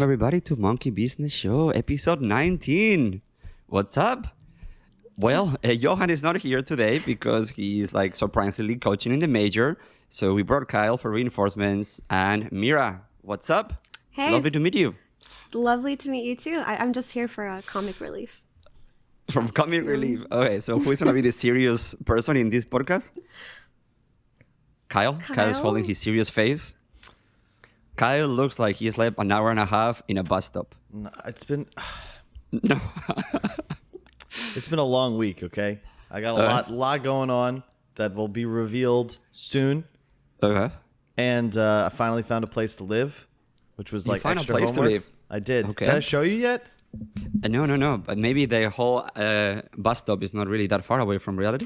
everybody to Monkey Business Show, episode 19. What's up? Well, Johan is not here today because he's like surprisingly coaching in the major. So we brought Kyle for reinforcements. And Mira, what's up? Hey. Lovely to meet you. Lovely to meet you too. I'm just here for comic relief. From comic relief. Okay, so who is going to be the serious person in this podcast? Kyle? Kyle's holding his serious face. Kyle looks like he slept an hour and a half in a bus stop. No, it's been No. it's been a long week, okay? I got a lot going on that will be revealed soon. Okay. And I finally found a place to live, which was like found a extra place to homework. live? I did. Okay. Did I show you yet? No. But maybe the whole bus stop is not really that far away from reality.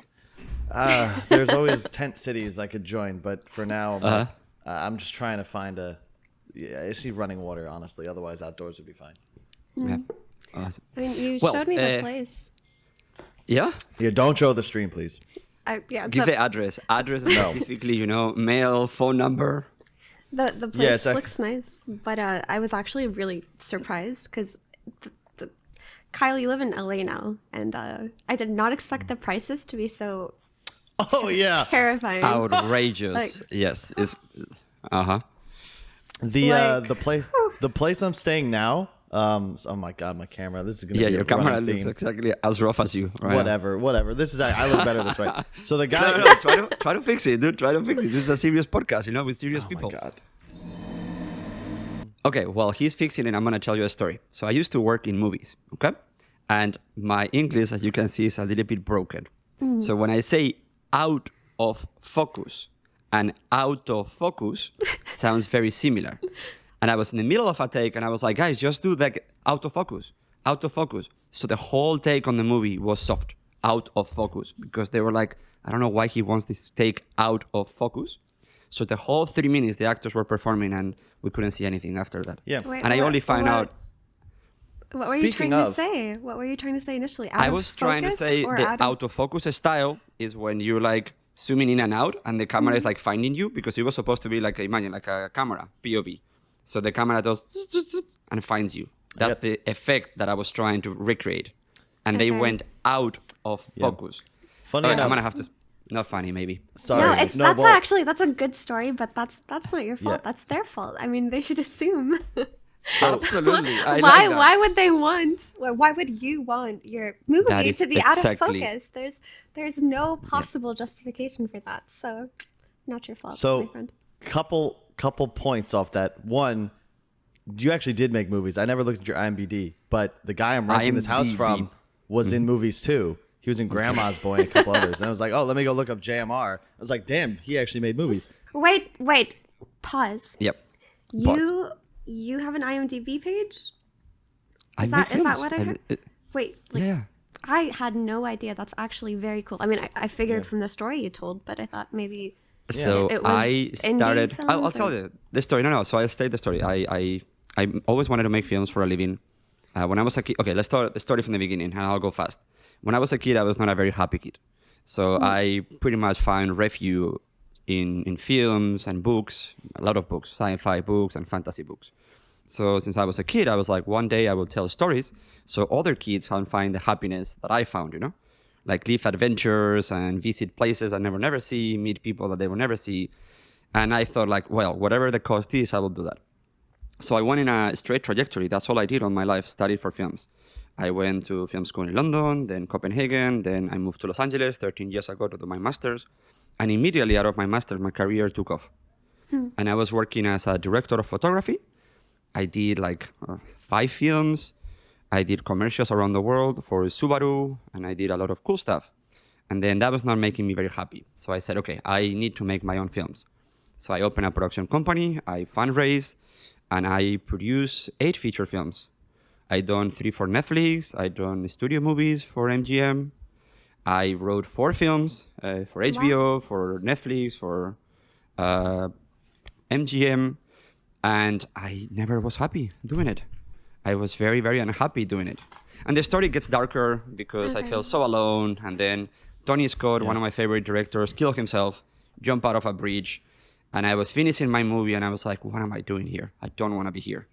There's always tent cities I could join, but for now, I'm just trying to find a. Yeah, I just need running water, honestly. Otherwise, outdoors would be fine. Yeah. Awesome. I mean, you showed me the place. Yeah? Yeah, don't show the stream, please. Give the address. Address specifically, mail, phone number. The place looks nice, but I was actually really surprised because Kyle, you live in LA now, and I did not expect the prices to be so terrifying. Outrageous. Yes. It's The place I'm staying now. Oh my god, my camera. This is gonna be your a camera running looks theme. exactly as rough as you. Right Whatever. This is I look better this way. So the guy. No, try to fix it, dude. Try to fix it. This is a serious podcast, with serious people. Oh my god. Okay, well, he's fixing it. I'm gonna tell you a story. So I used to work in movies, okay, and my English, as you can see, is a little bit broken. So when I say out of focus and out of focus sounds very similar. And I was in the middle of a take and I was like, guys, just do like out of focus. So the whole take on the movie was soft, out of focus, because they were like, I don't know why he wants this take out of focus. So the whole 3 minutes the actors were performing and we couldn't see anything after that. Yeah. Wait, and I only found out. What were you trying to say? What were you trying to say initially? I was trying to say the out of focus style is when you like zooming in and out and the camera is like finding you, because it was supposed to be like, imagine like a camera, POV. So the camera does and finds you. That's the effect that I was trying to recreate. And they went out of focus. Funny enough. I'm going to have to... Not funny, maybe. Sorry. That's a good story, but that's not your fault. Yeah. That's their fault. I mean, they should assume. Absolutely. Why would they want? Why would you want your movie to be out of focus? There's no possible justification for that. So, not your fault, my friend. Couple points off that. One, you actually did make movies. I never looked at your IMDb, but the guy I'm renting this house from was in movies too. He was in Grandma's Boy and a couple others. And I was like, oh, let me go look up JMR. I was like, damn, he actually made movies. Wait. Pause. Yep. You have an IMDb page? Is that what I heard? Wait. Yeah. I had no idea. That's actually very cool. I mean, I figured from the story you told, but I thought maybe... So it was I started. I'll films, tell you the story. No. So I'll state the story. I always wanted to make films for a living. When I was a kid. Okay, let's start the story from the beginning, and I'll go fast. When I was a kid, I was not a very happy kid. So I pretty much found refuge in films and books, a lot of books, sci-fi books and fantasy books. So since I was a kid, I was like, one day I will tell stories so other kids can find the happiness that I found. Like live adventures and visit places I never see, meet people that they will never see. And I thought like, well, whatever the cost is, I will do that. So I went in a straight trajectory. That's all I did on my life, studied for films. I went to film school in London, then Copenhagen, then I moved to Los Angeles 13 years ago to do my master's. And immediately out of my master's, my career took off. And I was working as a director of photography. I did like 5 films. I did commercials around the world for Subaru, and I did a lot of cool stuff. And then that was not making me very happy. So I said, okay, I need to make my own films. So I opened a production company, I fundraise, and I produce 8 feature films. I done 3 for Netflix, I done studio movies for MGM. I wrote 4 films for HBO, for Netflix, for MGM, and I never was happy doing it. I was very, very unhappy doing it. And the story gets darker because I felt so alone. And then Tony Scott, one of my favorite directors, killed himself, jumped out of a bridge. And I was finishing my movie and I was like, what am I doing here? I don't want to be here.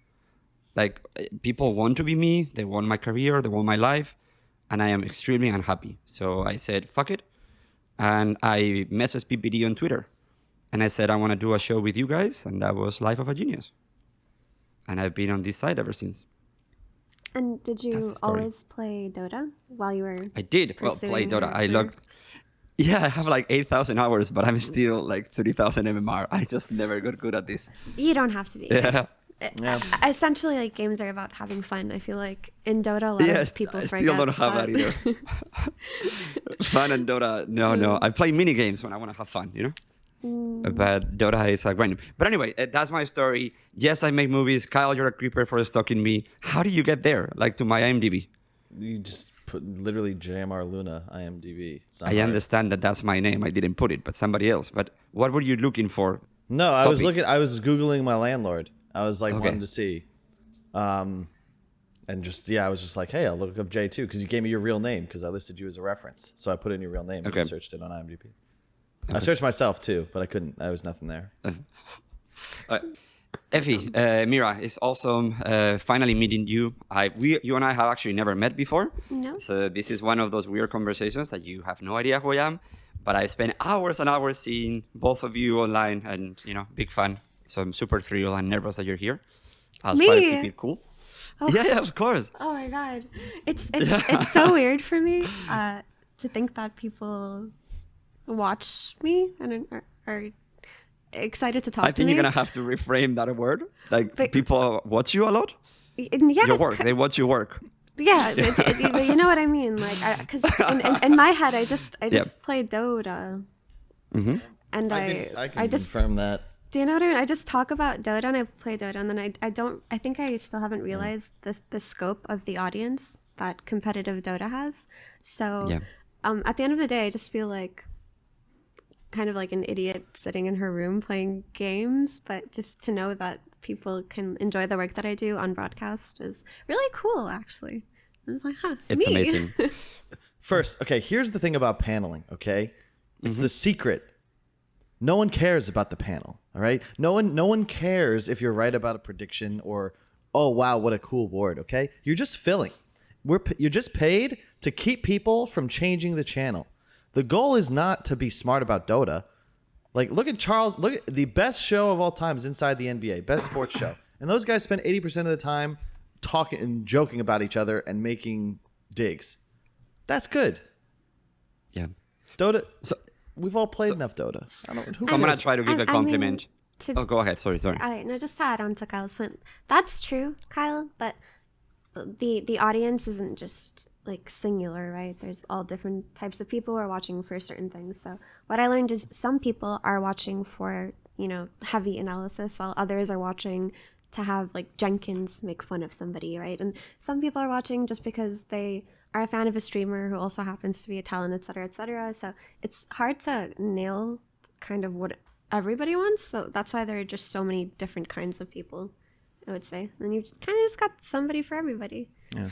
Like people want to be me, they want my career, they want my life, and I am extremely unhappy. So I said, fuck it. And I messaged PPD on Twitter. And I said, I want to do a show with you guys. And that was Life of a Genius. And I've been on this side ever since. And did you always play Dota while you were I did play Dota. I logged. Yeah, I have like 8,000 hours, but I'm still like 30,000 MMR. I just never got good at this. You don't have to be. Yeah. Essentially, like, games are about having fun. I feel like in Dota, a lot of people forget. I still don't have that either. Fun and Dota, no. I play mini games when I want to have fun, you know? But Dota is a grind. But anyway, that's my story. Yes, I make movies. Kyle, you're a creeper for stalking me. How do you get there? Like to my IMDb? You just put literally JMR Luna IMDb. I understand that that's my name. I didn't put it, but somebody else. But what were you looking for? No, I was Googling my landlord. I was like wanting to see. And just, I was just like, hey, I'll look up J2 because you gave me your real name because I listed you as a reference. So I put in your real name and searched it on IMDb. Okay. I searched myself too, but I couldn't. There was nothing there. Ephey, Mira, it's awesome finally meeting you. You and I have actually never met before. No. So this is one of those weird conversations that you have no idea who I am. But I spent hours and hours seeing both of you online and, big fan. So I'm super thrilled and nervous that you're here. I'll try to keep it cool. Oh. Yeah, of course. Oh my God. It's so weird for me to think that people watch me and are excited to talk to me. I think you're going to have to reframe that word. Like, people watch you a lot? Yeah. Your work. They watch your work. Yeah, you know what I mean. Like, because in my head, I just play Dota. Mm-hmm. And I can confirm that. Do you know what I mean? I just talk about Dota and I play Dota, and then I think I still haven't realized the scope of the audience that competitive Dota has. So at the end of the day, I just feel like kind of like an idiot sitting in her room playing games, but just to know that people can enjoy the work that I do on broadcast is really cool, actually. I was like, it's amazing. First, okay, here's the thing about paneling, okay? It's the secret. No one cares about the panel, all right? No one cares if you're right about a prediction or, oh, wow, what a cool board, okay? You're just filling. You're just paid to keep people from changing the channel. The goal is not to be smart about Dota. Like, look at the best show of all time is Inside the NBA, best sports show. And those guys spend 80% of the time talking and joking about each other and making digs. That's good. Yeah. Dota... We've all played enough Dota. I'm going to try to give a compliment. Go ahead. Sorry. No, just to add on to Kyle's point. That's true, Kyle, but the audience isn't just like singular, right? There's all different types of people who are watching for certain things. So what I learned is some people are watching for, heavy analysis, while others are watching to have like Jenkins make fun of somebody, right? And some people are watching just because they are a fan of a streamer who also happens to be a talent, et cetera, et cetera. So it's hard to nail kind of what everybody wants. So that's why there are just so many different kinds of people, I would say. And you kind of just got somebody for everybody. Yeah.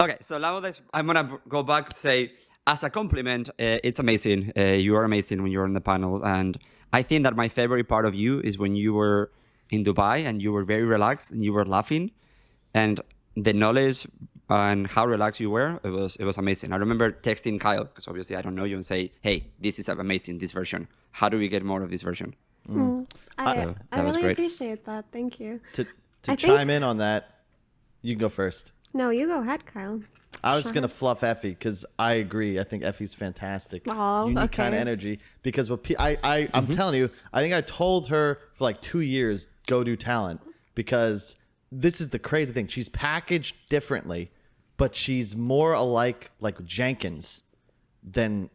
Okay, so now I'm going to go back to say, as a compliment, it's amazing. You are amazing when you're on the panel. And I think that my favorite part of you is when you were in Dubai and you were very relaxed and you were laughing. And the knowledge and how relaxed you were, it was amazing. I remember texting Kyle, because obviously I don't know you, and say, hey, this is amazing, this version. How do we get more of this version? I really appreciate that. Thank you. To chime in on that, you can go first. No, you go ahead, Kyle. I was going to fluff Ephey because I agree. I think Ephey's fantastic. Unique kind of energy. Because I'm telling you, I think I told her for like 2 years, go do talent. Because this is the crazy thing. She's packaged differently, but she's more alike like Jenkins than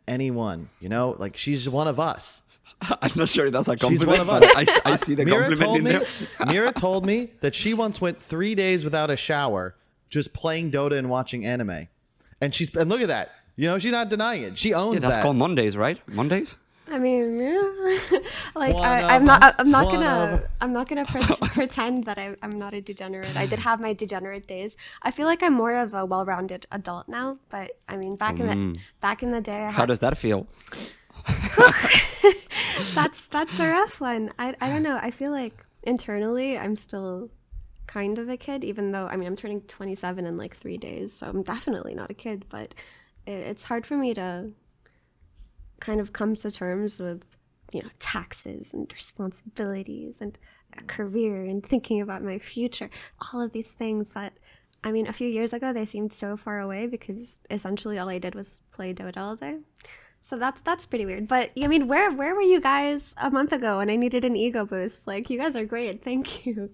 anyone. Like she's one of us. I'm not sure that's a compliment. She's one of us. I see the compliment in there. Mira told me that she once went 3 days without a shower, just playing Dota and watching anime. And look at that. She's not denying it. She owns that. That's called Mondays, right? Mondays? I mean, yeah. Like I'm not gonna pretend that I'm not a degenerate. I did have my degenerate days. I feel like I'm more of a well-rounded adult now. But I mean, back in the day, how does that feel? That's a rough one. I don't know. I feel like internally I'm still kind of a kid, even though, I mean, I'm turning 27 in like 3 days, so I'm definitely not a kid, but it's hard for me to kind of come to terms with, you know, taxes and responsibilities and a career and thinking about my future, all of these things that, I mean, a few years ago, they seemed so far away because essentially all I did was play Dota all day. So that's pretty weird. But I mean, where were you guys a month ago when I needed an ego boost? Like, you guys are great. Thank you.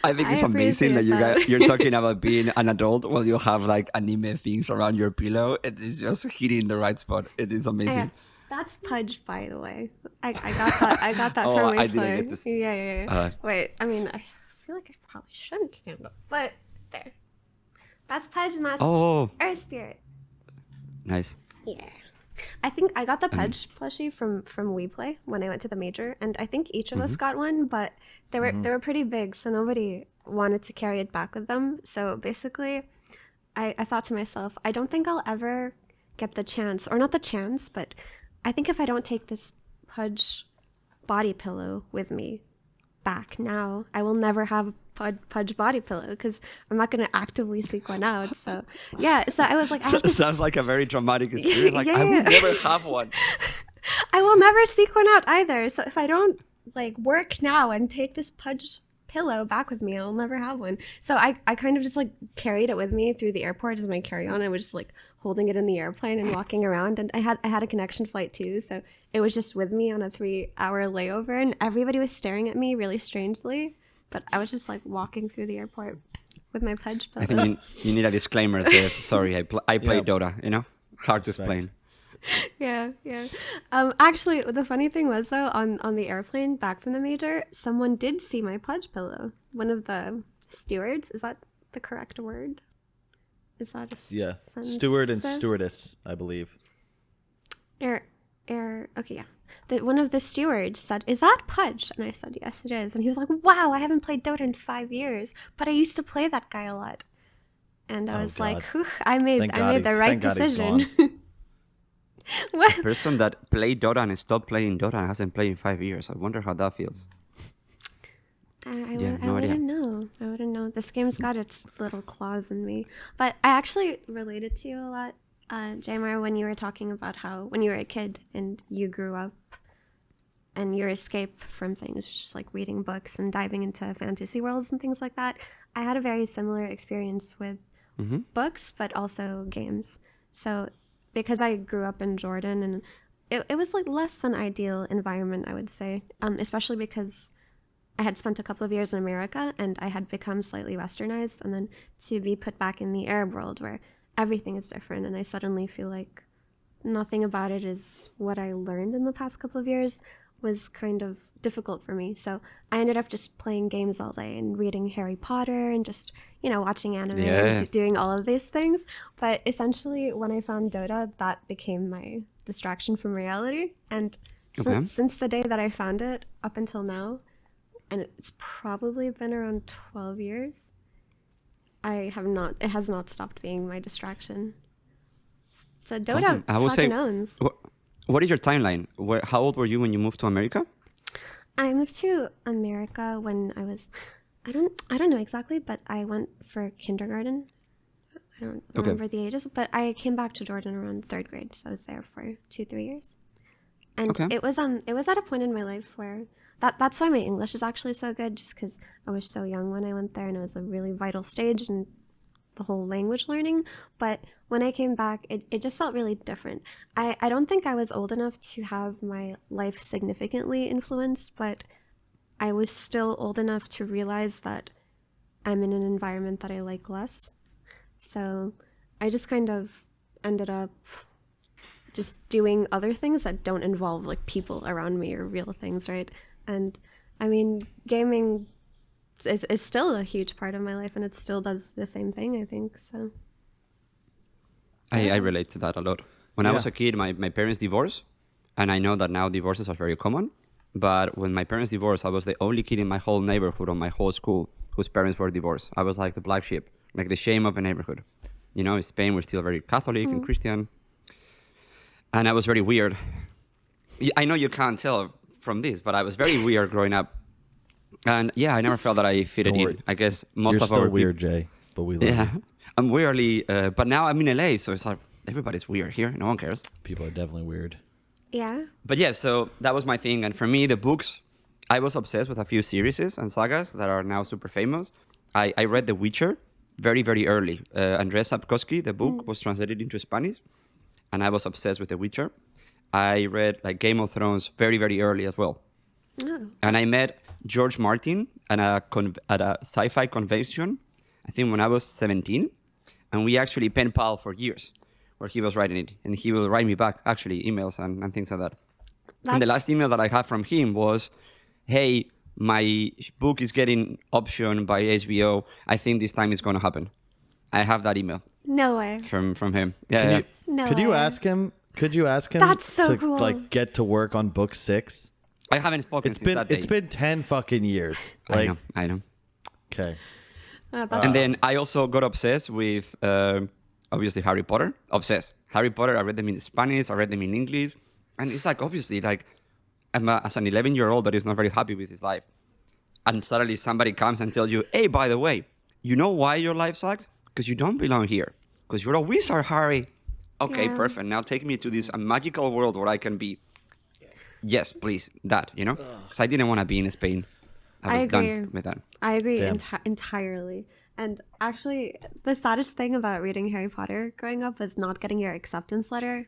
I think it's amazing that you're talking about being an adult while you have like anime things around your pillow. It is just hitting the right spot. It is amazing. That's Pudge, by the way. I got that. I got that from I Ephey. didn't get to Yeah. Wait, I mean, I feel like I probably shouldn't stand up, but there. That's Pudge and that's Earth Spirit. Nice. Yeah. I think I got the Pudge plushie from WePlay when I went to the major, and I think each of us got one, but they were pretty big, so nobody wanted to carry it back with them. So basically, I thought to myself, I don't think I'll ever get the chance, or not the chance, but I think if I don't take this Pudge body pillow with me back now, I will never have a Pudge body pillow because I'm not going to actively seek one out. So yeah, so I was like, sounds like a very dramatic experience. Like, I will never have one. I will never seek one out either. So if I don't like work now and take this Pudge pillow back with me, I'll never have one. So I kind of just like carried it with me through the airport as my carry-on. I was just like holding it in the airplane and walking around, and I had a connection flight too, so it was just with me on a 3-hour layover, and everybody was staring at me really strangely, but I was just like walking through the airport with my Pudge pillow. I think you need a disclaimer that says, sorry, I play Dota, you know? Hard to explain. Yeah. Actually, the funny thing was, though, on the airplane back from the major, someone did see my Pudge pillow. One of the stewards, is that the correct word? Is that steward and stewardess, I believe. Okay, yeah. One of the stewards said, "Is that Pudge?" And I said, "Yes, it is." And he was like, "Wow, I haven't played Dota in 5 years, but I used to play that guy a lot." And I was like, "Whew, I made the right decision." A person that played Dota and stopped playing Dota and hasn't played in 5 years. I wonder how that feels. I wouldn't know. This game's got its little claws in me. But I actually related to you a lot, Jamar, when you were talking about how when you were a kid and you grew up and your escape from things was just like reading books and diving into fantasy worlds and things like that. I had a very similar experience with books, but also games. So because I grew up in Jordan, and it was like less than ideal environment, I would say, especially because I had spent a couple of years in America and I had become slightly westernized, and then to be put back in the Arab world where everything is different, and I suddenly feel like nothing about it is what I learned in the past couple of years was kind of difficult for me. So I ended up just playing games all day and reading Harry Potter and just, watching anime and doing all of these things. But essentially, when I found Dota, that became my distraction from reality. And since the day that I found it up until now, and it's probably been around 12 years, it has not stopped being my distraction. So Dota fucking owns. What is your timeline? How old were you when you moved to America? I moved to America when I was, I don't know exactly, but I went for kindergarten. I don't remember the ages, but I came back to Jordan around 3rd grade, so I was there for 2-3 years. And it was at a point in my life where that's why my English is actually so good, just because I was so young when I went there, and it was a really vital stage in the whole language learning. But when I came back, it just felt really different. I don't think I was old enough to have my life significantly influenced, but I was still old enough to realize that I'm in an environment that I like less. So I just kind of ended up just doing other things that don't involve like people around me or real things, right? And I mean, gaming is still a huge part of my life, and it still does the same thing, I think. So I relate to that a lot. When I was a kid, my parents divorced, and I know that now divorces are very common. But when my parents divorced, I was the only kid in my whole neighborhood, on my whole school, whose parents were divorced. I was like the black sheep, like the shame of a neighborhood. In Spain, we're still very Catholic and Christian. And I was very weird. I know you can't tell from this, but I was very weird growing up And yeah, I never felt that I fit it Don't in. worry. I guess most You're of still our weird, Jay, but we love Yeah, you. I'm weirdly, but now I'm in LA, so it's like everybody's weird here. No one cares. People are definitely weird. Yeah. But yeah, so that was my thing. And for me, the books, I was obsessed with a few series and sagas that are now super famous. I read The Witcher very, very early. Andrzej Sapkowski, the book, was translated into Spanish, and I was obsessed with The Witcher. I read like Game of Thrones very, very early as well. Oh. And I met George Martin at a sci-fi convention, I think when I was 17. And we actually pen pal for years where he was writing it. And he will write me back, actually, emails and things like that. And the last email that I had from him was, hey, my book is getting optioned by HBO. I think this time it's going to happen. I have that email No way. from him. Yeah, No Could you way. ask him? Could you ask him That's so to cool. like get to work on book 6? I haven't spoken since that day. It's been 10 fucking years. Like, I know. okay. That's And then I also got obsessed with, obviously, Harry Potter. Obsessed. Harry Potter, I read them in Spanish, I read them in English. And it's like, obviously, like, as an 11-year-old that is not very happy with his life. And suddenly somebody comes and tells you, hey, by the way, you know why your life sucks? Because you don't belong here. Because you're a wizard, Harry. Okay, Yeah. perfect. Now take me to this magical world where I can be. Yes, please, that, you know? Because I didn't want to be in Spain. I was agree. done with that. I agree Damn. entirely. And actually, the saddest thing about reading Harry Potter growing up was not getting your acceptance letter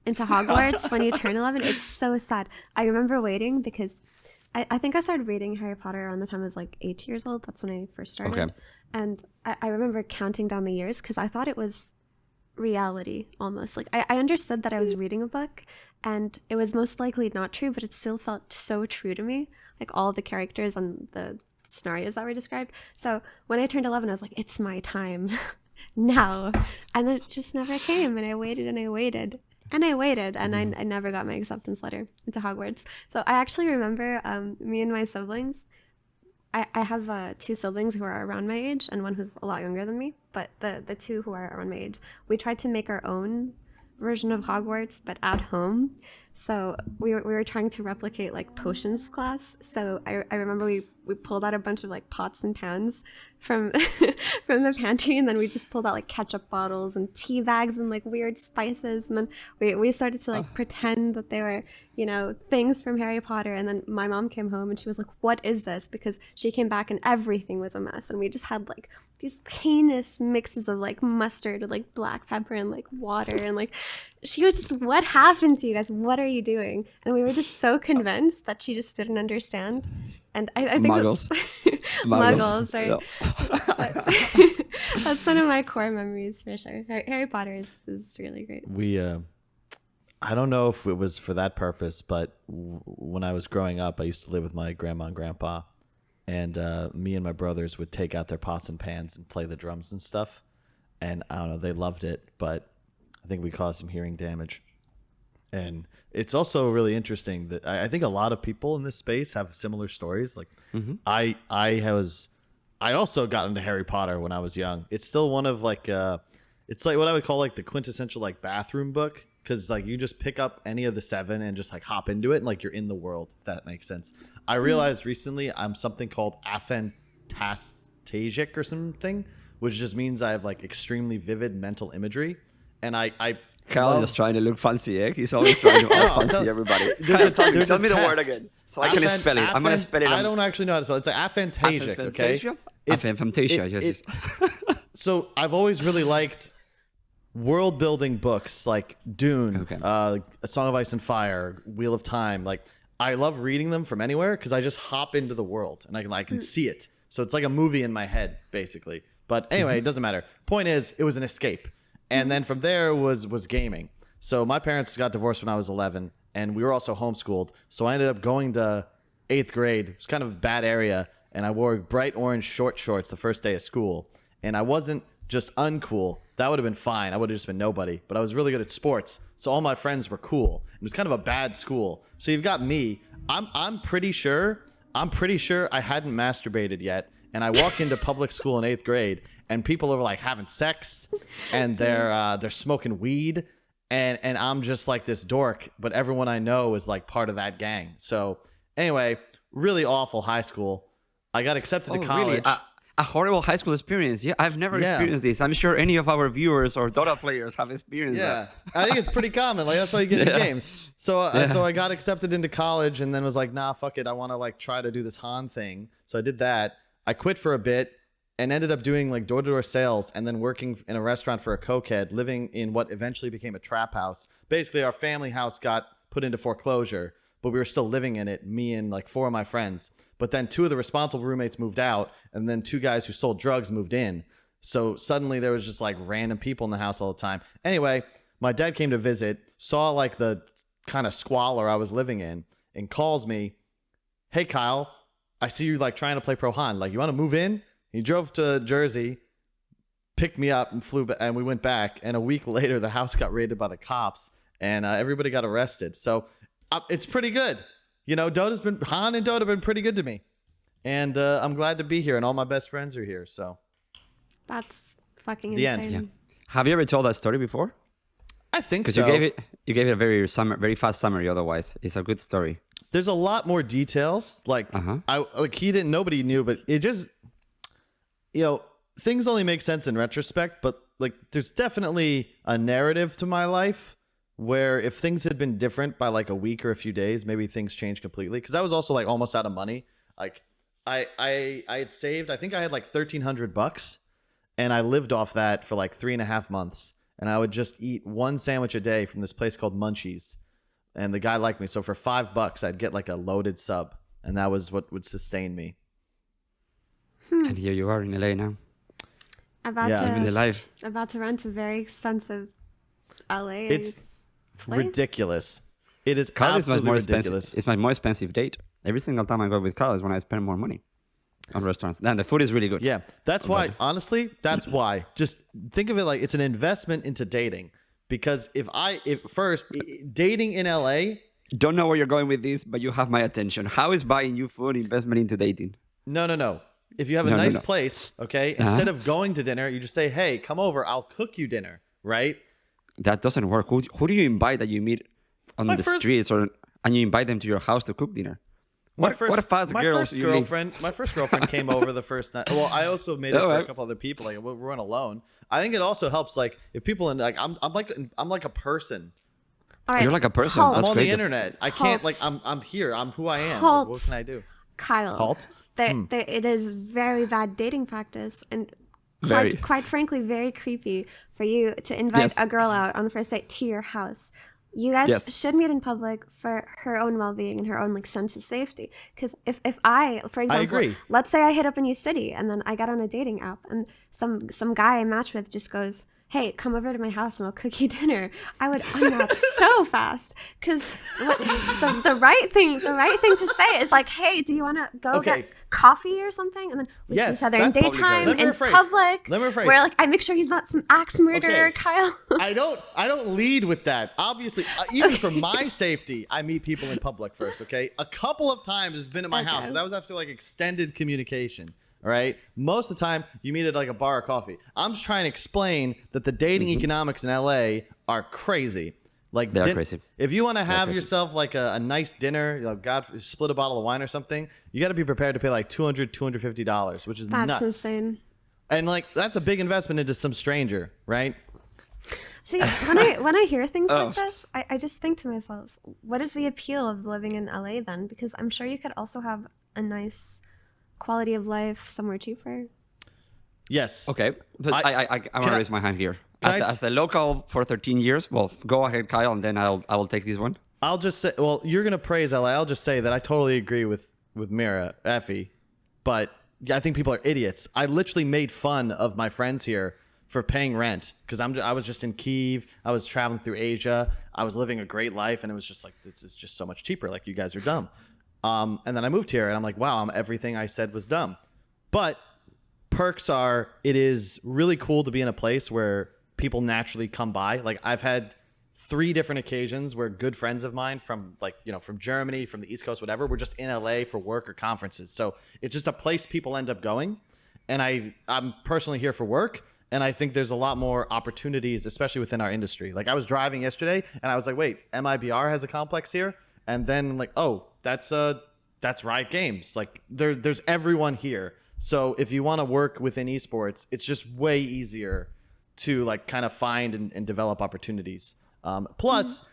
into Hogwarts when you turn 11. It's so sad. I remember waiting because I think I started reading Harry Potter around the time I was like 8 years old. That's when I first started. Okay. And I remember counting down the years because I thought it was reality almost. Like I understood that I was reading a book and it was most likely not true, but it still felt so true to me. Like all the characters and the scenarios that were described. So when I turned 11, I was like, it's my time now. And it just never came. And I waited and I waited. And I waited, and I never got my acceptance letter into Hogwarts. So I actually remember me and my siblings. I have 2 siblings who are around my age and one who's a lot younger than me. But the 2 who are around my age, we tried to make our own version of Hogwarts, but at home. So we were trying to replicate like potions class. So I remember we pulled out a bunch of like pots and pans from from the pantry, and then we just pulled out like ketchup bottles and tea bags and like weird spices, and then we started to like pretend that they were, you know, things from Harry Potter. And then my mom came home and she was like, what is this? Because she came back and everything was a mess, and we just had like these heinous mixes of like mustard with like black pepper and like water, and like she was just, what happened to you guys? What are you doing? And we were just so convinced that she just didn't understand. And I think Muggles. Muggles, right? Yeah. That's one of my core memories for sure. Harry Potter is really great. We, I don't know if it was for that purpose, but when I was growing up, I used to live with my grandma and grandpa, and me and my brothers would take out their pots and pans and play the drums and stuff. And I don't know, they loved it, but I think we caused some hearing damage. And it's also really interesting that I think a lot of people in this space have similar stories. Like I also got into Harry Potter when I was young. It's still one of like it's like what I would call like the quintessential like bathroom book, because like you just pick up any of the 7 and just like hop into it and like you're in the world, if that makes sense. I realized recently I'm something called aphantasic or something, which just means I have like extremely vivid mental imagery, and I Kyle's just trying to look fancy, eh? He's always trying to fancy everybody. Tell me the word again, so I can spell it. I'm going to spell it. I don't actually know how to spell it. It's like aphantasic, okay? Aphantasia, yes. So I've always really liked world-building books like Dune, like A Song of Ice and Fire, Wheel of Time. Like I love reading them from anywhere because I just hop into the world and I can see it. So it's like a movie in my head, basically. But anyway, it doesn't matter. Point is, it was an escape. And then from there was gaming. So my parents got divorced when I was 11, and we were also homeschooled. So I ended up going to 8th grade. It was kind of a bad area, and I wore bright orange short shorts the first day of school. And I wasn't just uncool. That would have been fine. I would have just been nobody. But I was really good at sports, so all my friends were cool. It was kind of a bad school. So you've got me. I'm pretty sure I hadn't masturbated yet. And I walk into public school in 8th grade, and people are like having sex, and they're smoking weed, and I'm just like this dork. But everyone I know is like part of that gang. So anyway, really awful high school. I got accepted to college. Really? A horrible high school experience. Yeah, I've never experienced this. I'm sure any of our viewers or Dota players have experienced that. I think it's pretty common. Like that's why you get into games. So I got accepted into college and then was like, nah, fuck it. I want to like try to do this Han thing. So I did that. I quit for a bit and ended up doing like door-to-door sales and then working in a restaurant for a cokehead, living in what eventually became a trap house. Basically, our family house got put into foreclosure, but we were still living in it, me and like 4 of my friends. But then 2 of the responsible roommates moved out, and then 2 guys who sold drugs moved in. So suddenly there was just like random people in the house all the time. Anyway, my dad came to visit, saw like the kind of squalor I was living in, and calls me, hey, Kyle, I see you like trying to play Pro Han. Like, you want to move in? He drove to Jersey, picked me up, and flew back, and we went back. And a week later, the house got raided by the cops, and everybody got arrested. So it's pretty good. You know, Han and Dota have been pretty good to me. And I'm glad to be here, and all my best friends are here. So that's fucking the insane. end. Yeah. Have you ever told that story before? I think so. Because you gave it a very fast summary. Otherwise, it's a good story. There's a lot more details. Like nobody knew, but it just, you know, things only make sense in retrospect. But like, there's definitely a narrative to my life where if things had been different by like a week or a few days, maybe things changed completely. Because I was also like almost out of money. Like I had saved, I think I had like $1,300, and I lived off that for like 3.5 months. And I would just eat 1 sandwich a day from this place called Munchies. And the guy liked me. So for $5, I'd get like a loaded sub. And that was what would sustain me. And here you are in LA now. Living the life. About to rent a very expensive LA. It's ridiculous. It is Kyle absolutely is ridiculous. It's my more expensive date. Every single time I go with Kyle is when I spend more money on restaurants. Then the food is really good. Yeah, that's why. Honestly, that's why. Just think of it like it's an investment into dating. Because if dating in LA. Don't know where you're going with this, but you have my attention. How is buying you food investment into dating? No. If you have a nice place, okay, instead of going to dinner, you just say, hey, come over. I'll cook you dinner, right? That doesn't work. Who do you invite that you meet on the streets and you invite them to your house to cook dinner? My first girlfriend came over the first night. Well, I also made it for a couple other people. Like we weren't alone. I think it also helps. Like if people like I'm like a person. All right, you're like a person. I'm on the internet. I can't like I'm here. I'm who I am. Like, what can I do? Kyle. Halt. It is very bad dating practice and quite frankly very creepy for you to invite a girl out on the first date to your house. You guys should meet in public for her own well-being and her own like sense of safety. Because if I, for example, let's say I hit up a new city and then I got on a dating app and some guy I match with just goes, hey, come over to my house and I'll cook you dinner. I would unmatch so fast. Because the right thing to say is like, hey, do you want to go get coffee or something? And then we see each other in daytime, in public. Let me rephrase. Where like I make sure he's not some axe murderer, Kyle. I don't lead with that. Obviously, even for my safety, I meet people in public first, okay? A couple of times it's been at my house, but that was after like extended communication. All right. Most of the time, you meet at like a bar or coffee. I'm just trying to explain that the dating economics in LA are crazy. Like they're crazy. If you want to have yourself like a nice dinner, you know, split a bottle of wine or something, you got to be prepared to pay like $250, which is nuts. That's insane. And like that's a big investment into some stranger, right? See, when I hear things like this, I just think to myself, what is the appeal of living in LA then? Because I'm sure you could also have a nice quality of life somewhere cheaper. Yes. Okay, but I want to raise my hand here. As the local for 13 years, well, go ahead, Kyle, and then I will take this one. I'll just say, well, you're gonna praise LA. I'll just say that I totally agree with Mira, Ephey, but I think people are idiots. I literally made fun of my friends here for paying rent because I was just in Kyiv. I was traveling through Asia. I was living a great life, and it was just like, this is just so much cheaper. Like, you guys are dumb. And then I moved here, and I'm like, wow, everything I said was dumb. But perks are, it is really cool to be in a place where people naturally come by. Like, I've had 3 different occasions where good friends of mine from, like, you know, from Germany, from the East Coast, whatever, were just in LA for work or conferences. So it's just a place people end up going. And I'm personally here for work. And I think there's a lot more opportunities, especially within our industry. Like, I was driving yesterday, and I was like, wait, MIBR has a complex here? And then, like, oh, that's That's Riot Games. Like there's everyone here. So if you want to work within esports, it's just way easier to like kind of find and develop opportunities. Plus,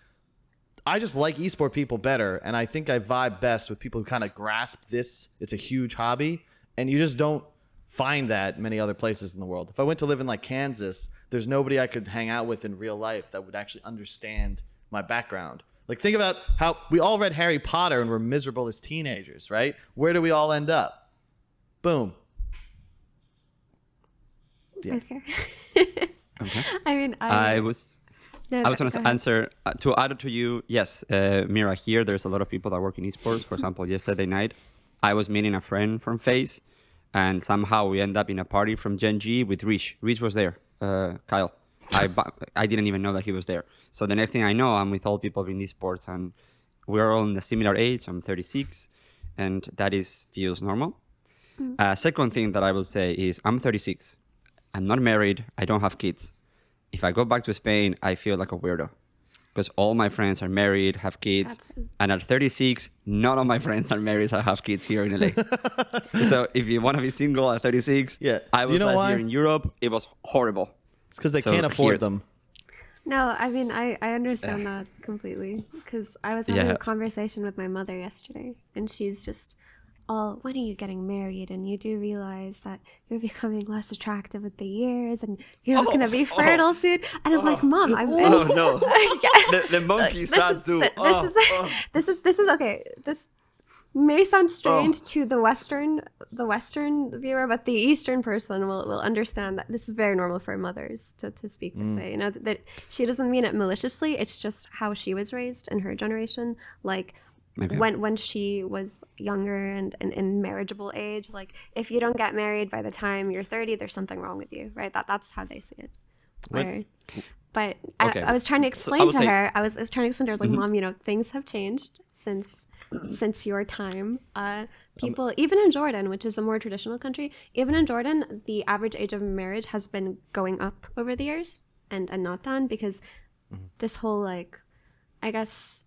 I just like esport people better, and I think I vibe best with people who kind of grasp this. It's a huge hobby, and you just don't find that many other places in the world. If I went to live in like Kansas, there's nobody I could hang out with in real life that would actually understand my background. Like, think about how we all read Harry Potter and were miserable as teenagers, right? Where do we all end up? Boom. Yeah. Okay. Okay. I mean, I was going to answer to add to you. Yes, Mira. Here, there's a lot of people that work in esports. For example, yesterday night, I was meeting a friend from FaZe, and somehow we end up in a party from Gen G with Rich. Rich was there. Kyle. I didn't even know that he was there. So the next thing I know, I'm with all people in esports, and we're all in a similar age. I'm 36, and that feels normal. Second thing that I will say is I'm 36. I'm not married. I don't have kids. If I go back to Spain, I feel like a weirdo because all my friends are married, have kids. Gotcha. And at 36, none of my friends are married or have kids here in LA. So if you want to be single at 36, I was last year in Europe. It was horrible. It's because they can't afford them. No, I mean, I understand that completely because I was having a conversation with my mother yesterday, and she's just all, when are you getting married? And you do realize that you're becoming less attractive with the years, and you're not going to be fertile soon. And I'm like, Mom, I've been... Oh, no. The monkey sad too. This is okay. This may sound strange to the Western viewer, but the Eastern person will understand that this is very normal for mothers to speak this way. You know, that she doesn't mean it maliciously. It's just how she was raised in her generation. Like, when she was younger and in marriageable age, like, if you don't get married by the time you're 30, there's something wrong with you, right? That's how they see it. But I was trying to explain to her. I was trying to explain to her, I was like, Mom, you know, things have changed since your time. People, even in Jordan, which is a more traditional country, even in Jordan, the average age of marriage has been going up over the years and not down, because this whole, like, I guess,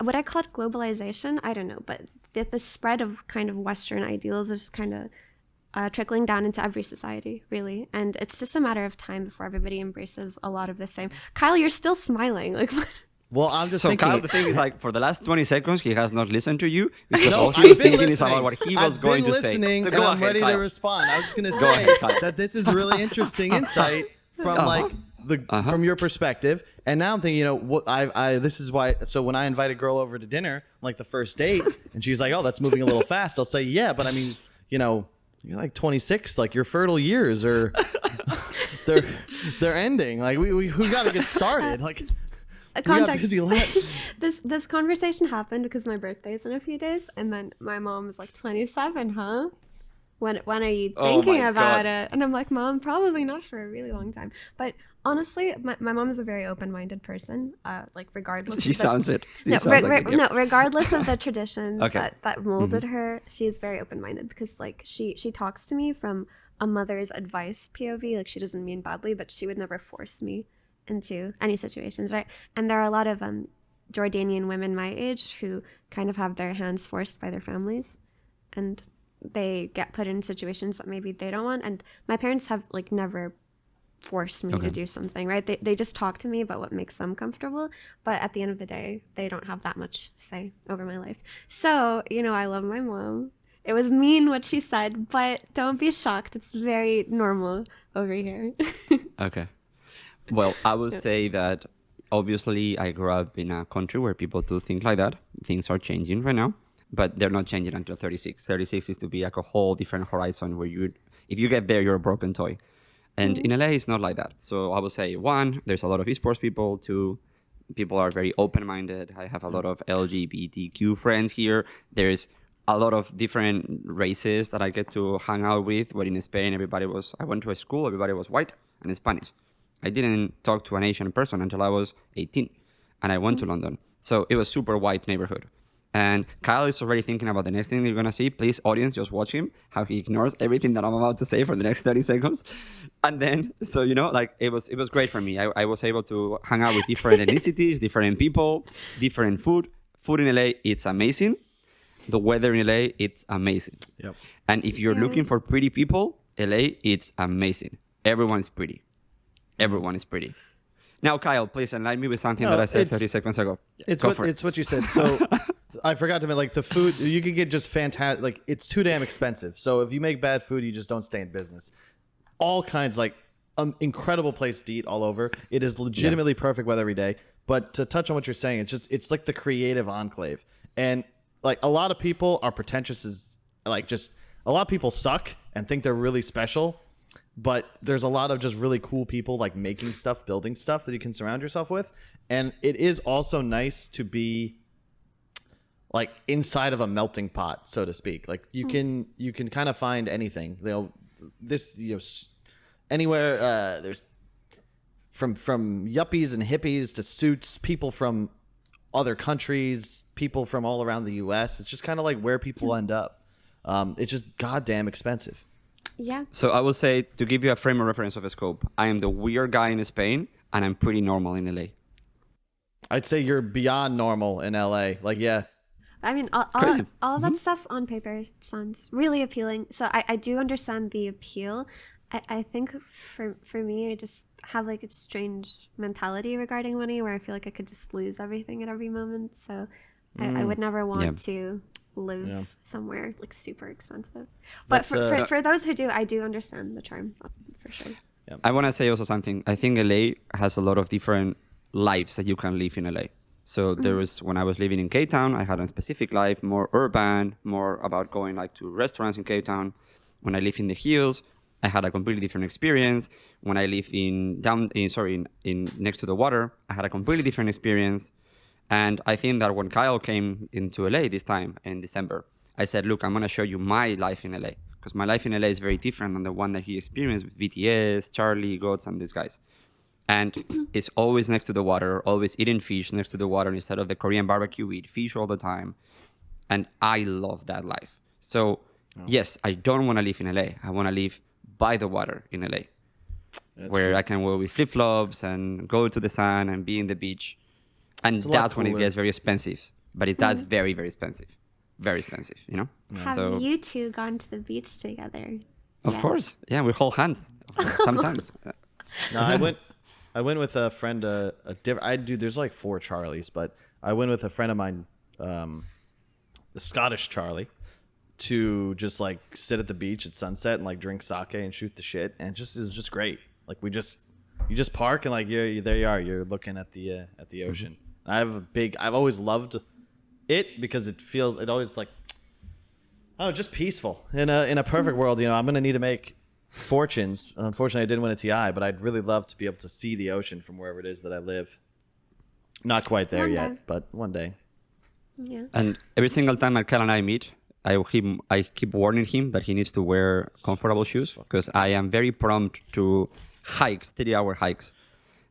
would I call it globalization? I don't know, but the spread of kind of Western ideals is kind of trickling down into every society, really. And it's just a matter of time before everybody embraces a lot of the same. Kyle, you're still smiling. Like, well, I'm just thinking. Kyle, the thing is, like, for the last 20 seconds, he has not listened to you because all he was thinking is about what he was going to say. So go I'm ahead, ready Kyle. to respond. I was just going to say that this is really interesting insight from like from your perspective. And now I'm thinking, you know, what this is why. So when I invite a girl over to dinner, like the first date, and she's like, "Oh, that's moving a little fast," I'll say, "Yeah, but I mean, you know, you're like 26, like your fertile years are they're ending. Like we got to get started. Like." Context. This conversation happened because my birthday is in a few days, and then my mom was like, 27, huh? When are you thinking about it? And I'm like, Mom, probably not for a really long time. But honestly, my mom is a very open-minded person. Like, regardless. She sounds it. Regardless of the traditions that molded her, she is very open-minded because, like, she talks to me from a mother's advice POV. Like, she doesn't mean badly, but she would never force me into any situations, right? And there are a lot of Jordanian women my age who kind of have their hands forced by their families, and they get put in situations that maybe they don't want. And my parents have, like, never forced me to do something, right? They just talk to me about what makes them comfortable, but at the end of the day, they don't have that much say over my life. So, you know, I love my mom. It was mean what she said, but don't be shocked. It's very normal over here. Okay. Well, I would say that obviously I grew up in a country where people do think like that. Things are changing right now, but they're not changing until 36. 36 is to be like a whole different horizon where if you get there, you're a broken toy. And in LA, it's not like that. So I would say, one, there's a lot of esports people. Two, people are very open-minded. I have a lot of LGBTQ friends here. There's a lot of different races that I get to hang out with. Where in Spain, I went to a school, everybody was white and Spanish. I didn't talk to an Asian person until I was 18, and I went to London. So it was super white neighborhood. And Kyle is already thinking about the next thing you're going to see. Please, audience, just watch him, how he ignores everything that I'm about to say for the next 30 seconds. And then, so, you know, like, it was great for me. I was able to hang out with different ethnicities, different people, different food. Food in LA, it's amazing. the weather in LA, it's amazing. Yep. And if you're looking for pretty people, LA, it's amazing. Everyone is pretty. Everyone is pretty. Now, Kyle, please enlighten me with something that I said 30 seconds ago. It's what you said. So I forgot to mention, like, the food, you can get just fantastic. Like, it's too damn expensive. So if you make bad food, you just don't stay in business. All kinds, like, incredible place to eat all over. It is legitimately perfect weather every day. But to touch on what you're saying, it's like the creative enclave. And like a lot of people are pretentious as like just a lot of people suck and think they're really special. But there's a lot of just really cool people like making stuff, building stuff that you can surround yourself with. And it is also nice to be like inside of a melting pot, so to speak. Like you can kind of find anything. Anywhere there's from yuppies and hippies to suits, people from other countries, people from all around the US. It's just kind of like where people end up. It's just goddamn expensive. Yeah. So I will say, to give you a frame of reference of a scope, I am the weird guy in Spain, and I'm pretty normal in LA. I'd say you're beyond normal in LA. Like, yeah. I mean, all of that stuff on paper sounds really appealing. So I do understand the appeal. I think for me, I just have like a strange mentality regarding money where I feel like I could just lose everything at every moment. So I would never want to live somewhere like super expensive. But for those who do, I do understand the charm for sure. Yeah. I want to say also something. I think LA has a lot of different lives that you can live in LA. So there was, when I was living in Cape Town, I had a specific life, more urban, more about going like to restaurants in Cape Town. When I live in the hills, I had a completely different experience. When I live in next to the water, I had a completely different experience. And I think that when Kyle came into LA this time in December, I said, look, I'm going to show you my life in LA. Because my life in LA is very different than the one that he experienced with BTS, Charlie, Goats, and these guys. And it's always next to the water, always eating fish next to the water instead of the Korean barbecue, we eat fish all the time. And I love that life. So, yes, I don't want to live in LA. I want to live by the water in LA. That's where true. I can wear with flip-flops and go to the sun and be in the beach. And that's when it gets very expensive. But that's very, very expensive. Very expensive, you know? Have you two gone to the beach together? Of course. Yeah, we hold hands sometimes. No, I went with a friend, there's like 4 Charlies, but I went with a friend of mine, the Scottish Charlie, to just like sit at the beach at sunset and like drink sake and shoot the shit. And it was just great. Like you just park and like there you are. You're looking at the ocean. I've always loved it because it always like, just peaceful. In a perfect world, I'm going to need to make fortunes. Unfortunately, I didn't win a TI, but I'd really love to be able to see the ocean from wherever it is that I live. Not quite there yet, but one day. Yeah. And every single time Kyle and I meet, I keep warning him that he needs to wear comfortable shoes because I am very prompt to hikes, 3-hour hikes.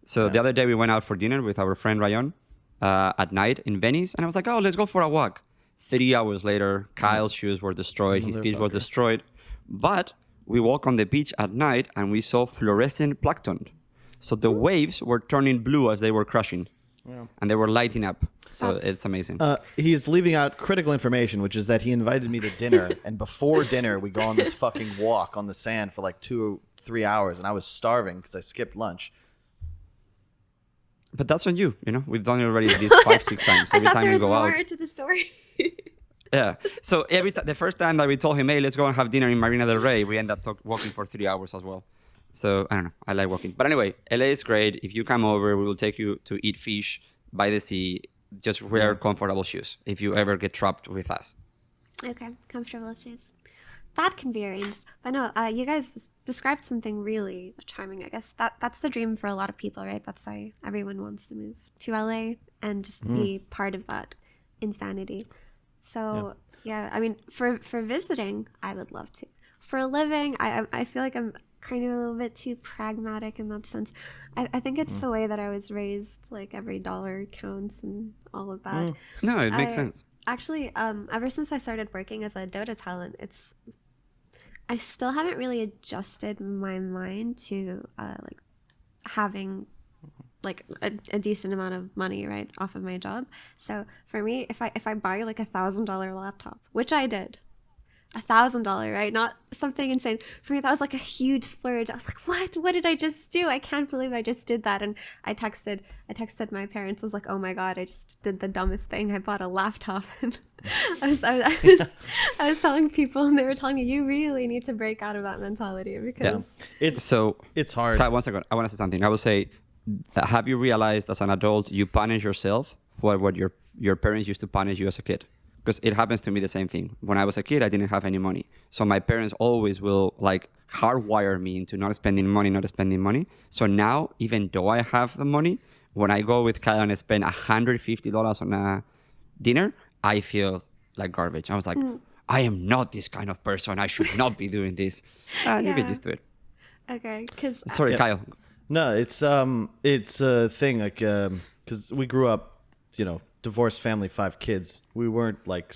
So the other day we went out for dinner with our friend Rayon at night in Venice, and I was like, oh, let's go for a walk. 3 hours later, Kyle's shoes were destroyed, his feet were destroyed. But we walked on the beach at night and we saw fluorescent plankton. So the waves were turning blue as they were crashing. Yeah. And they were lighting up. So it's amazing. He's leaving out critical information, which is that he invited me to dinner. And before dinner, we go on this fucking walk on the sand for like 2-3 hours. And I was starving because I skipped lunch. But that's on you. We've done it already this 5-6 times. Every time we go out. More to the story. Yeah. So the first time that we told him, hey, let's go and have dinner in Marina del Rey, we end up walking for 3 hours as well. So I don't know. I like walking. But anyway, LA is great. If you come over, we will take you to eat fish by the sea. Just wear comfortable shoes if you ever get trapped with us. Okay, comfortable shoes. That can be arranged. But no, you guys just described something really charming. I guess that's the dream for a lot of people, right? That's why everyone wants to move to LA and just be part of that insanity. So yeah, I mean, for visiting, I would love to. For a living, I feel like I'm kind of a little bit too pragmatic in that sense. I think it's the way that I was raised, like every dollar counts and all of that. No, it makes sense. Actually, ever since I started working as a Dota talent, I still haven't really adjusted my mind to like having like a decent amount of money, right, off of my job. So for me, if I buy like $1,000 laptop, which I did, $1,000, right? Not something insane. For me, that was like a huge splurge. I was like, what did I just do? I can't believe I just did that. And I texted my parents. I was like, oh my God, I just did the dumbest thing. I bought a laptop. And I was telling people, and they were telling me, you really need to break out of that mentality, because it's hard. One second, I want to say something. I will say, have you realized as an adult you punish yourself for what your parents used to punish you as a kid? Because it happens to me the same thing. When I was a kid, I didn't have any money. So my parents always will like hardwire me into not spending money. So now, even though I have the money, when I go with Kyle and I spend $150 on a dinner, I feel like garbage. I was like, I am not this kind of person. I should not be doing this. You get used to it. Okay, because... Sorry, Kyle. No, it's a thing, like, because we grew up, divorced family, 5 kids. We weren't like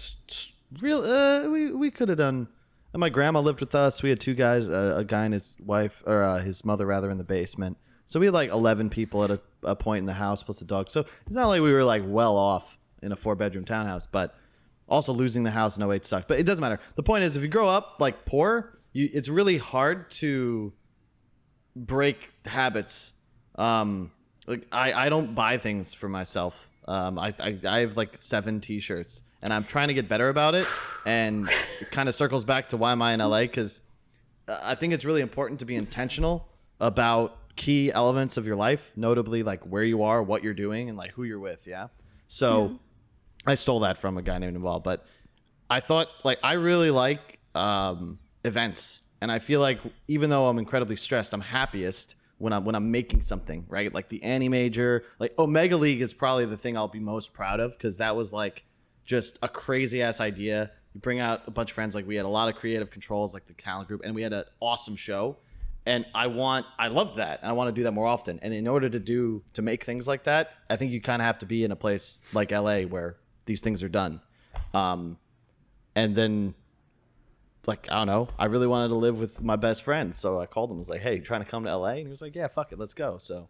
real. We could have done. And my grandma lived with us. We had 2 guys, a guy and his wife, or his mother rather, in the basement. So we had like 11 people at a point in the house, plus a dog. So it's not like we were like well off in a 4-bedroom townhouse. But also losing the house in 08 sucked. But it doesn't matter. The point is, if you grow up like poor, it's really hard to break habits. Like I don't buy things for myself. I have like 7 T-shirts, and I'm trying to get better about it. And it kind of circles back to why am I in LA? Because I think it's really important to be intentional about key elements of your life, notably like where you are, what you're doing, and like who you're with. Yeah. So I stole that from a guy named Naval, but I thought like I really like events, and I feel like even though I'm incredibly stressed, I'm happiest when I'm making something, right? Like the Major, like Omega League is probably the thing I'll be most proud of, because that was like just a crazy ass idea. You bring out a bunch of friends, like we had a lot of creative controls, like the talent group, and we had an awesome show. And I loved that, and I want to do that more often. And in order to make things like that, I think you kind of have to be in a place like LA where these things are done. And then, like, I don't know, I really wanted to live with my best friend, so I called him. I was like, hey, you trying to come to LA? And he was like, yeah, fuck it, let's go. So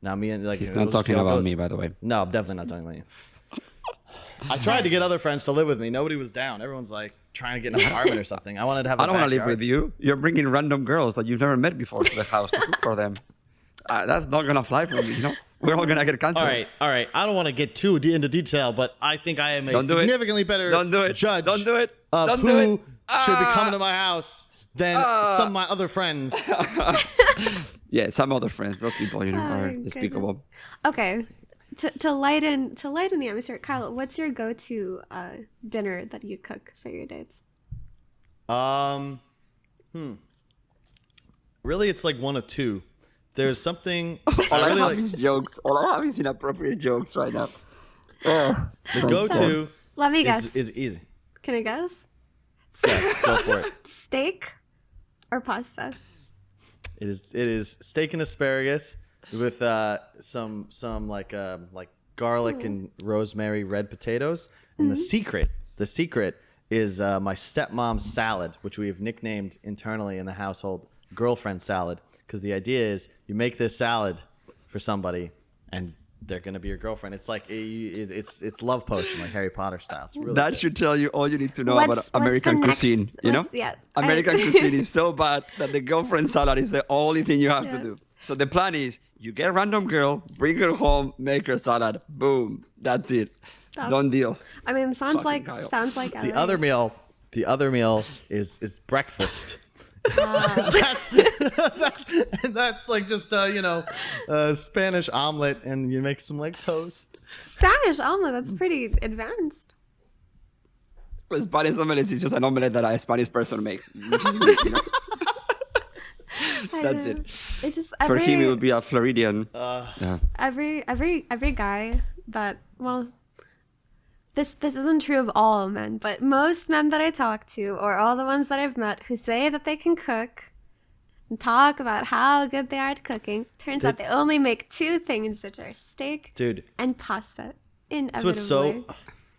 now me and like, he's not talking about me, by the way. No, I'm definitely not talking about you. I tried to get other friends to live with me. Nobody was down. Everyone's like trying to get an apartment or something. I wanted to have. I don't want to live with you. You're bringing random girls that you've never met before to the house to cook for them. That's not gonna fly for me. We're all gonna get canceled. All right. I don't want to get too into detail, but I think I am a significantly better judge. Don't do it. Of who should be coming to my house than some of my other friends. Yeah, some other friends. Those people, are despicable. Okay. To lighten the atmosphere, Kyle, what's your go-to dinner that you cook for your dates? Really, it's like one of two. There's something. All I have is jokes. All I have is inappropriate jokes right now. The go-to. Let me guess. Is easy. Can I guess? Yeah, go for it. Steak or pasta? It is steak and asparagus with some like garlic and rosemary red potatoes. And the secret is my stepmom's salad, which we have nicknamed internally in the household girlfriend salad, because the idea is you make this salad for somebody and they're gonna be your girlfriend. It's like it's love potion, like Harry Potter style. It's really that good. should tell you all you need to know about American cuisine. Yeah, American cuisine is so bad that the girlfriend salad is the only thing you have to do. So the plan is you get a random girl, bring her home, make her salad, boom, that's it. Done deal. I mean, sounds like LA. The other meal is breakfast. That's like just Spanish omelet, and you make some like toast. Spanish omelet, that's pretty advanced. Well, Spanish omelet is just an omelet that a Spanish person makes. That's it. It's just for him it would be a Floridian. Every guy that, well, this isn't true of all men, but most men that I talk to, or all the ones that I've met who say that they can cook and talk about how good they are at cooking, turns out they only make 2 things, which are steak and pasta. Inevitably.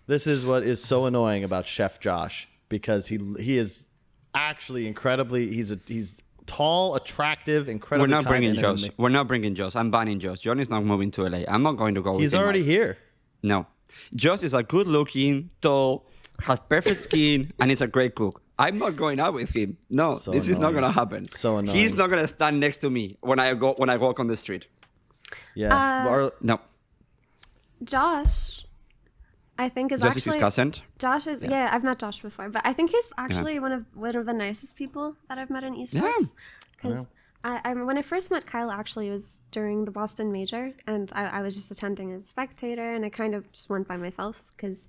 This is what is so annoying about Chef Josh, because he is actually incredibly, he's tall, attractive, We're incredibly not kind. bringing Josh. We're not bringing Josh. I'm banning Josh. John is not moving to LA. I'm not going to go with him. He's already here. No. Josh is a good-looking, tall, has perfect skin, and is a great cook. I'm not going out with him. No, So this is not annoying. going to happen. So annoying. He's not going to stand next to me when I walk on the street. Yeah. No. Josh, I think is Josh is actually his cousin. Josh is I've met Josh before, but I think he's actually one of the nicest people that I've met in esports. Because I when I first met Kyle, actually, it was during the Boston Major, and I was just attending as a spectator, and I kind of just went by myself because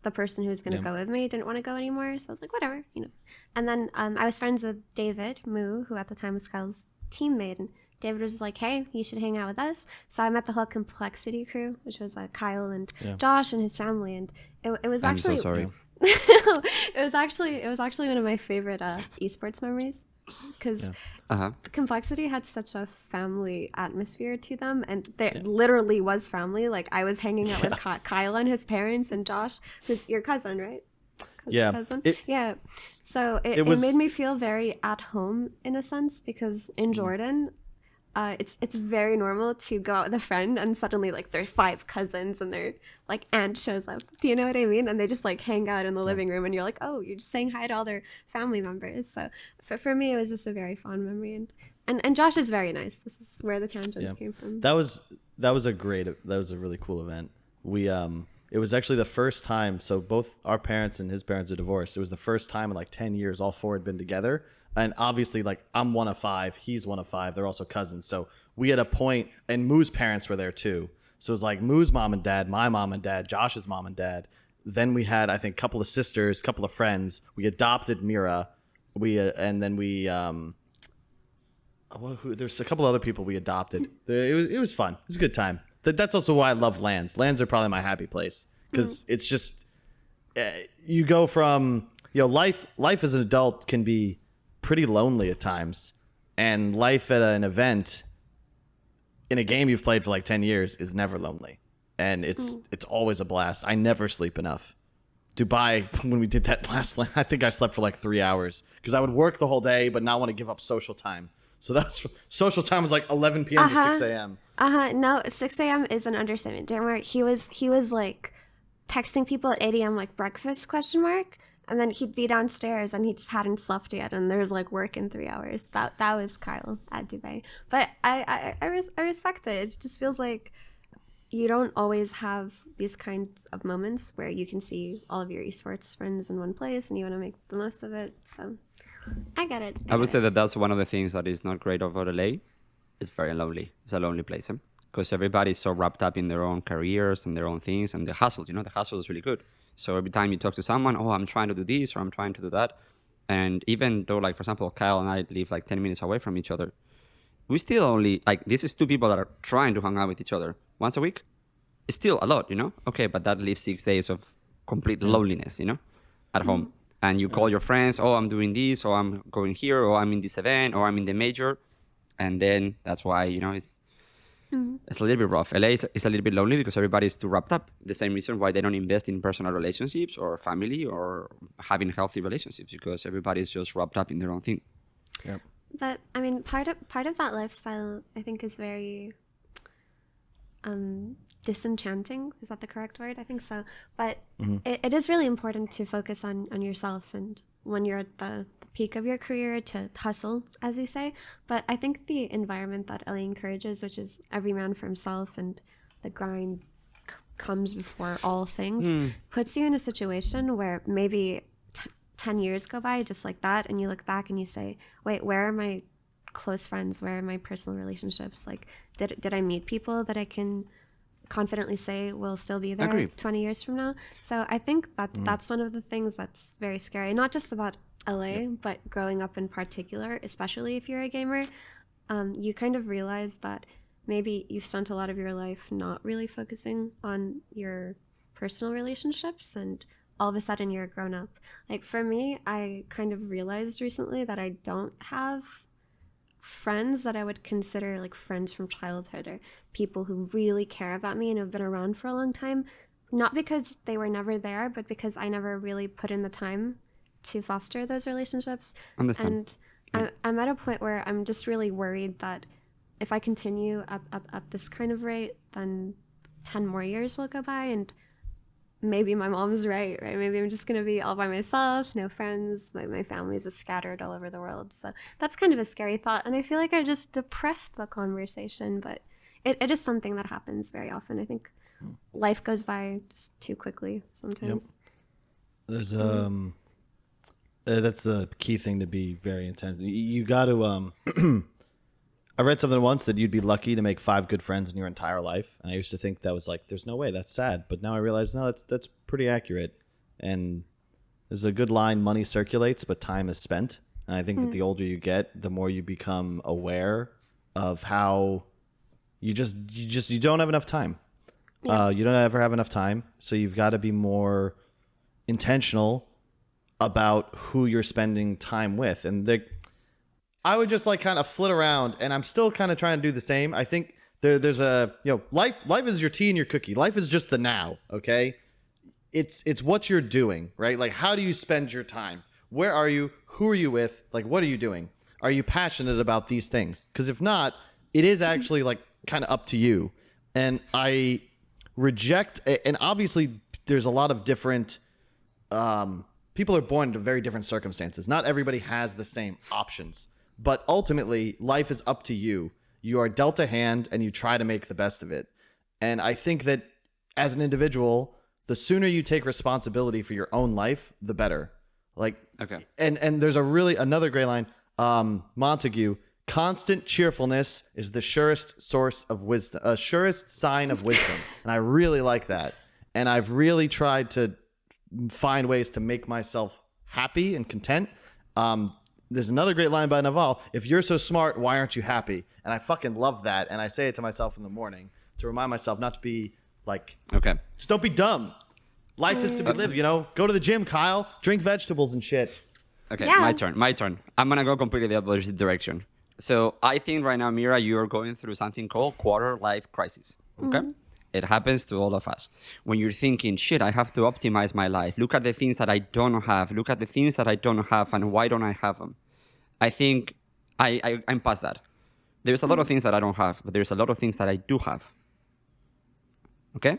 the person who was going to go with me didn't want to go anymore, so I was like, whatever, you know. And then I was friends with David Moo, who at the time was Kyle's teammate, and David was like, hey, you should hang out with us. So I met the whole Complexity crew, which was Kyle and Josh and his family, and it was actually I'm so sorry. it was actually one of my favorite esports memories, because Complexity had such a family atmosphere to them, and there literally was family. Like, I was hanging out with Kyle and his parents, and Josh, who's your cousin, right? Cousin? So it made me feel very at home in a sense, because in Jordan, it's very normal to go out with a friend and suddenly like there are 5 cousins and their like aunt shows up. Do you know what I mean? And they just like hang out in the living room, and you're like, oh, you're just saying hi to all their family members. So for me, it was just a very fond memory. And Josh is very nice. This is where the tangent came from. That was a really cool event. It was actually the first time. So both our parents and his parents are divorced. It was the first time in like 10 years all 4 had been together. And obviously, like, I'm one of 5. He's one of 5. They're also cousins. So we had a point, and Moo's parents were there too. So it was like Moo's mom and dad, my mom and dad, Josh's mom and dad. Then we had, I think, a couple of sisters, a couple of friends. We adopted Mira. There's a couple other people we adopted. It was fun. It was a good time. That's also why I love LANs. LANs are probably my happy place, because it's just you go from life as an adult can be pretty lonely at times, and life at an event in a game you've played for like 10 years is never lonely, and it's always a blast. I never sleep enough. Dubai, when we did that last LAN, I think I slept for like 3 hours because I would work the whole day but not want to give up social time. So that's social time was like 11 p.m. to 6 a.m. No, 6 a.m. is an understatement. Damn, he was like texting people at 8 a.m. like breakfast ? And then he'd be downstairs and he just hadn't slept yet, and there's like work in 3 hours. That was Kyle at Dubai. But I respect it. It just feels like you don't always have these kinds of moments where you can see all of your esports friends in one place and you want to make the most of it. So I get it. I would say that that's one of the things that is not great about LA. It's very lonely. It's a lonely place, because everybody's so wrapped up in their own careers and their own things, and the hustle. The hustle is really good. So every time you talk to someone, oh, I'm trying to do this or I'm trying to do that. And even though, like, for example, Kyle and I live like 10 minutes away from each other, we still only, like, this is 2 people that are trying to hang out with each other once a week. It's still a lot, Okay, but that leaves 6 days of complete loneliness, at home. And you call your friends, oh, I'm doing this, or I'm going here, or I'm in this event, or I'm in the major. And then that's why, it's a little bit rough. LA is a little bit lonely because everybody's too wrapped up. The same reason why they don't invest in personal relationships or family or having healthy relationships, because everybody's just wrapped up in their own thing. Yep. But I mean, part of that lifestyle, I think, is very disenchanting. Is that the correct word? I think so. But it is really important to focus on yourself, and when you're at the peak of your career, to hustle, as you say. But I think the environment that LA encourages, which is every man for himself and the grind comes before all things, puts you in a situation where maybe 10 years go by just like that, and you look back and you say, wait, where are my close friends? Where are my personal relationships? Like, did I meet people that I can confidently say will still be there 20 years from now? So I think that's one of the things that's very scary, not just about LA, but growing up in particular, especially if you're a gamer. You kind of realize that maybe you've spent a lot of your life not really focusing on your personal relationships, and all of a sudden you're grown up. Like, for me, I kind of realized recently that I don't have friends that I would consider like friends from childhood, or people who really care about me and have been around for a long time, not because they were never there, but because I never really put in the time to foster those relationships. Understand. And I'm at a point where I'm just really worried that if I continue at this kind of rate, then 10 more years will go by, and maybe my mom's right? Maybe I'm just going to be all by myself, no friends. My family's just scattered all over the world. So that's kind of a scary thought. And I feel like I just depressed the conversation, but it is something that happens very often. I think life goes by just too quickly sometimes. Yep. There's that's the key thing, to be very intense. You got to I read something once that you'd be lucky to make 5 good friends in your entire life, and I used to think that was like, there's no way, that's sad. But now I realize, no, that's pretty accurate. And there's a good line: money circulates, but time is spent. And I think that the older you get, the more you become aware of how you don't have enough time. Yeah. You don't ever have enough time, so you've got to be more intentional about who you're spending time with. And I would just like kind of flit around, and I'm still kind of trying to do the same. I think there's a, life is your tea and your cookie. Life is just the now, okay? It's what you're doing, right? Like, how do you spend your time? Where are you? Who are you with? Like, what are you doing? Are you passionate about these things? Because if not, it is actually like kind of up to you. And I reject, and obviously there's a lot of different, people are born into very different circumstances. Not everybody has the same options. But ultimately, life is up to you. You are dealt a hand, and you try to make the best of it. And I think that as an individual, the sooner you take responsibility for your own life, the better. Like, Okay. And there's another great line, Montague: constant cheerfulness is the surest source of wisdom, surest sign of wisdom. And I really like that. And I've really tried to find ways to make myself happy and content. There's another great line by Naval: if you're so smart, why aren't you happy? And I fucking love that. And I say it to myself in the morning to remind myself not to be like, Okay. just don't be dumb. Life is to be lived, Go to the gym, Kyle. Drink vegetables and shit. Okay, Yeah. my turn. I'm going to go completely the opposite direction. So I think right now, Mira, you're going through something called quarter life crisis, okay? It happens to all of us. When you're thinking, shit, I have to optimize my life. Look at the things that I don't have. Look at the things that I don't have, and why don't I have them? I think I'm past that. There's a lot of things that I don't have, but there's a lot of things that I do have. Okay?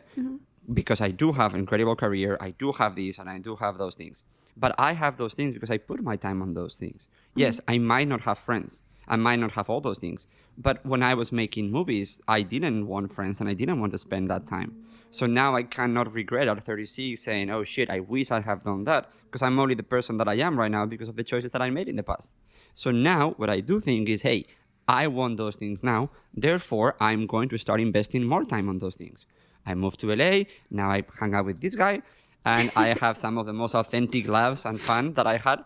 Because I do have an incredible career. I do have these, and I do have those things. But I have those things because I put my time on those things. Yes, I might not have friends. I might not have all those things. But when I was making movies, I didn't want friends, and I didn't want to spend that time. So now I cannot regret at 36 saying, oh shit, I wish I have done that, because I'm only the person that I am right now because of the choices that I made in the past. So now what I do think is, hey, I want those things now. Therefore, I'm going to start investing more time on those things. I moved to LA. Now I hang out with this guy, and I have some of the most authentic laughs and fun that I had.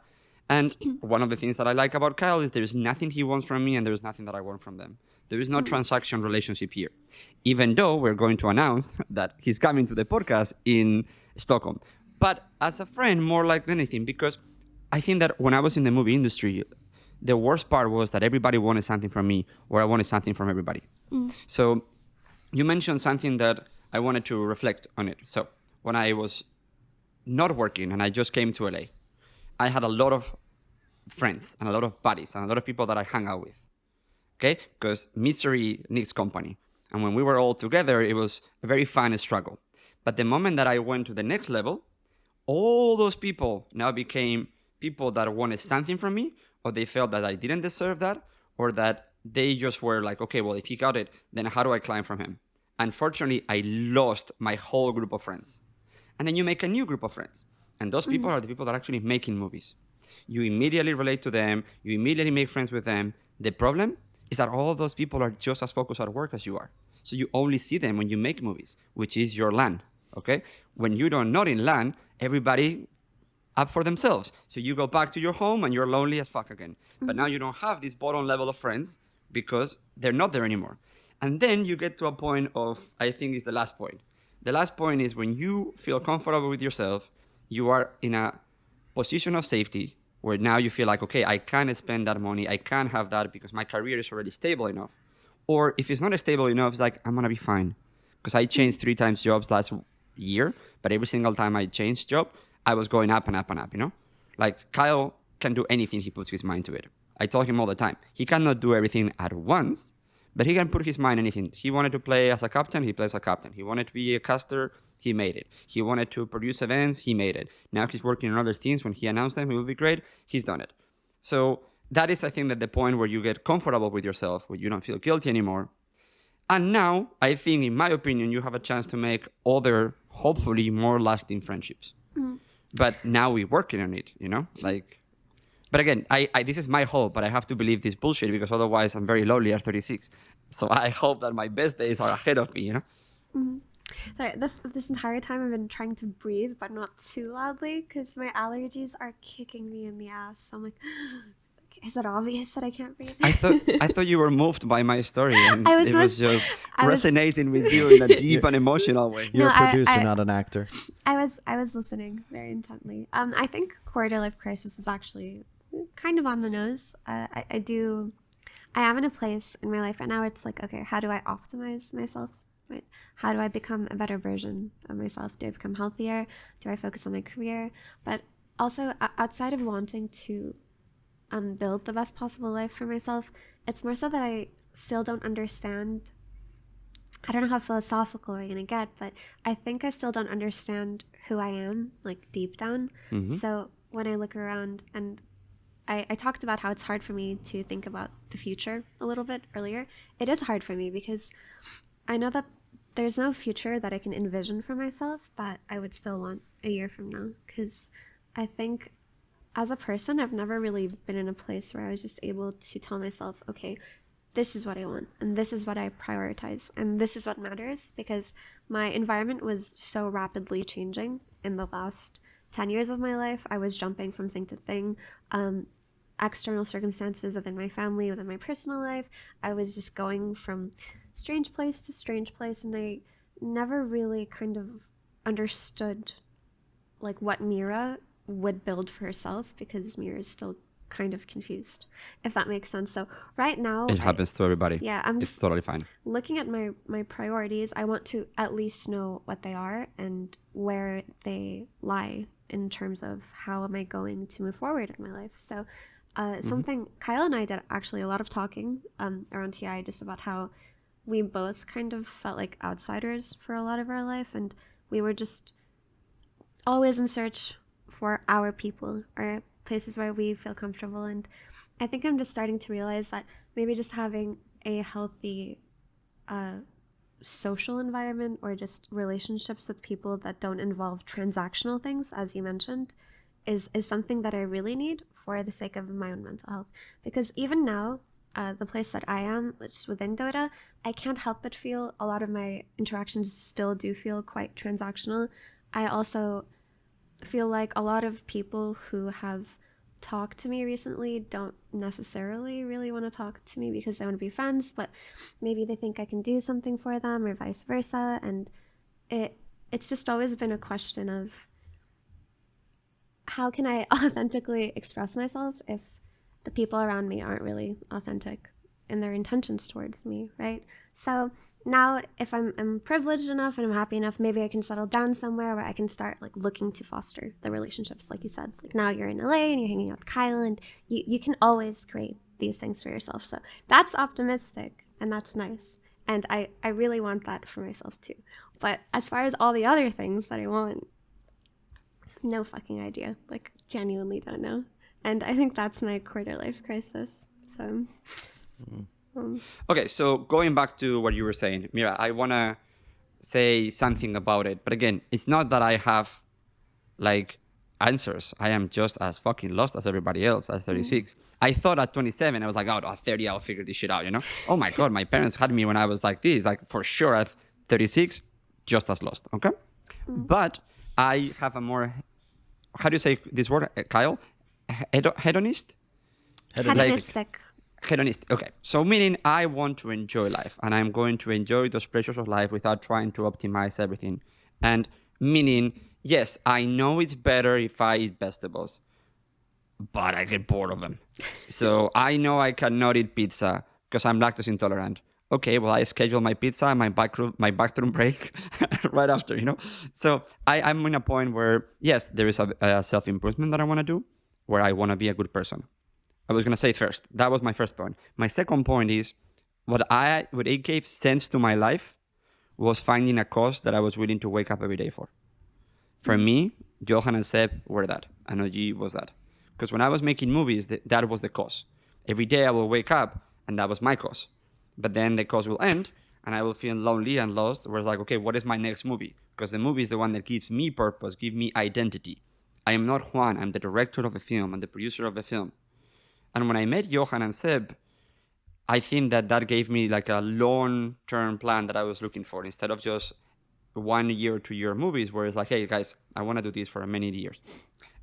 And one of the things that I like about Kyle is there's nothing he wants from me, and there's nothing that I want from them. There is no transaction relationship here, even though we're going to announce that he's coming to the podcast in Stockholm. But as a friend, more like anything, because I think that when I was in the movie industry, the worst part was that everybody wanted something from me, or I wanted something from everybody. So you mentioned something that I wanted to reflect on it. So when I was not working and I just came to LA, I had a lot of friends and a lot of buddies and a lot of people that I hang out with. Okay? Because misery needs company. And when we were all together, it was a very fun struggle. But the moment that I went to the next level, all those people now became people that wanted something from me, or they felt that I didn't deserve that, or that they just were like, okay, well, if he got it, then how do I climb from him? Unfortunately, I lost my whole group of friends. And then you make a new group of friends. And those people are the people that are actually making movies. You immediately relate to them. You immediately make friends with them. The problem is that all of those people are just as focused at work as you are. So you only see them when you make movies, which is your LAN, okay? When you don't not in LAN, everybody up for themselves. So you go back to your home and you're lonely as fuck again. But now you don't have this bottom level of friends because they're not there anymore. And then you get to a point of, I think is the last point. The last point is when you feel comfortable with yourself, you are in a position of safety where now you feel like, okay, I can spend that money. I can have that because my career is already stable enough. Or if it's not stable enough, it's like, I'm going to be fine. Because I changed 3 times jobs last year, but every single time I changed job, I was going up and up and up, Like Kyle can do anything he puts his mind to it. I told him all the time, he cannot do everything at once, but he can put his mind on anything. He wanted to play as a captain, he plays as a captain. He wanted to be a caster, he made it. He wanted to produce events, he made it. Now he's working on other things. When he announced them, it will be great, he's done it. So that is, I think, that the point where you get comfortable with yourself, where you don't feel guilty anymore. And now, I think, in my opinion, you have a chance to make other, hopefully, more lasting friendships. But now we're working on it, you know? Like, but again, I this is my hope, but I have to believe this bullshit because otherwise I'm very lonely at 36. So I hope that my best days are ahead of me, you know? Sorry, this entire time I've been trying to breathe, but not too loudly because my allergies are kicking me in the ass. So I'm like, is it obvious that I can't breathe? I thought you were moved by my story, and it was just I was- resonating with you in a deep and emotional way. You're No, a producer, I- not an actor. I was listening very intently. I think quarter life crisis is actually kind of on the nose. I am in a place in my life right now where it's like, okay, how do I optimize myself? Right? How do I become a better version of myself? Do I become healthier? Do I focus on my career? But also outside of wanting to build the best possible life for myself, it's more so that I still don't understand. I don't know how philosophical we're gonna get, but I think I still don't understand who I am, like deep down. So when I look around, and I talked about how it's hard for me to think about the future a little bit earlier. It is hard for me because I know that there's no future that I can envision for myself that I would still want a year from now. Because I think as a person, I've never really been in a place where I was just able to tell myself, okay, this is what I want, and this is what I prioritize, and this is what matters, because my environment was so rapidly changing in the last 10 years of my life. I was jumping from thing to thing, external circumstances within my family, within my personal life. I was just going from strange place to strange place, and I never really kind of understood like what Mira would build for herself, because Mira is still kind of confused, if that makes sense. So right now It happens to everybody. yeah, I'm It's just totally fine. looking at my priorities. I want to at least know what they are and where they lie in terms of how am I going to move forward in my life. So something Kyle and I did actually a lot of talking around TI, just about how we both kind of felt like outsiders for a lot of our life, and we were just always in search for our people or places where we feel comfortable. And I think I'm just starting to realize that maybe just having a healthy social environment, or just relationships with people that don't involve transactional things, as you mentioned, is something that I really need for the sake of my own mental health. Because even now, the place that I am, which is within Dota, I can't help but feel a lot of my interactions still do feel quite transactional. I also feel like a lot of people who have talked to me recently don't necessarily really want to talk to me because they want to be friends, but maybe they think I can do something for them, or vice versa. And it's just always been a question of how can I authentically express myself if the people around me aren't really authentic in their intentions towards me, right? So now, if I'm privileged enough and I'm happy enough, maybe I can settle down somewhere where I can start like looking to foster the relationships, like you said. Like now you're in LA and you're hanging out with Kyle, and you can always create these things for yourself. So that's optimistic, and that's nice. And I really want that for myself too. But as far as all the other things that I want, no fucking idea. Like genuinely don't know. And I think that's my quarter life crisis. So Okay, so going back to what you were saying, Mira, I want to say something about it. But again, it's not that I have like answers. I am just as fucking lost as everybody else at 36. I thought at 27, I was like, oh, at 30, I'll figure this shit out, you know? Oh my God, my parents had me when I was like this. Like for sure at 36, just as lost, okay? But I have a more, how do you say this word, Kyle? Hedonist? hedonistic. Hedonistic. Okay. So meaning I want to enjoy life, and I'm going to enjoy those pleasures of life without trying to optimize everything. And meaning, yes, I know it's better if I eat vegetables, but I get bored of them. So I know I cannot eat pizza because I'm lactose intolerant. Okay, well, I schedule my pizza and my bathroom break right after, you know? So I'm in a point where, yes, there is a self-improvement that I want to do, where I want to be a good person. I was gonna say it first. That was my first point. My second point is what it gave sense to my life was finding a cause that I was willing to wake up every day for. For me, Johan and Seb were that, and OG was that. Because when I was making movies, that was the cause. Every day I will wake up, and that was my cause. But then the cause will end, and I will feel lonely and lost. Where it's like, okay, what is my next movie? Because the movie is the one that gives me purpose, gives me identity. I am not Juan. I'm the director of the film. I'm the producer of the film. And when I met Johan and Seb, I think that gave me like a long-term plan that I was looking for, instead of just 1 year or 2 year movies where it's like, hey guys, I want to do this for many years.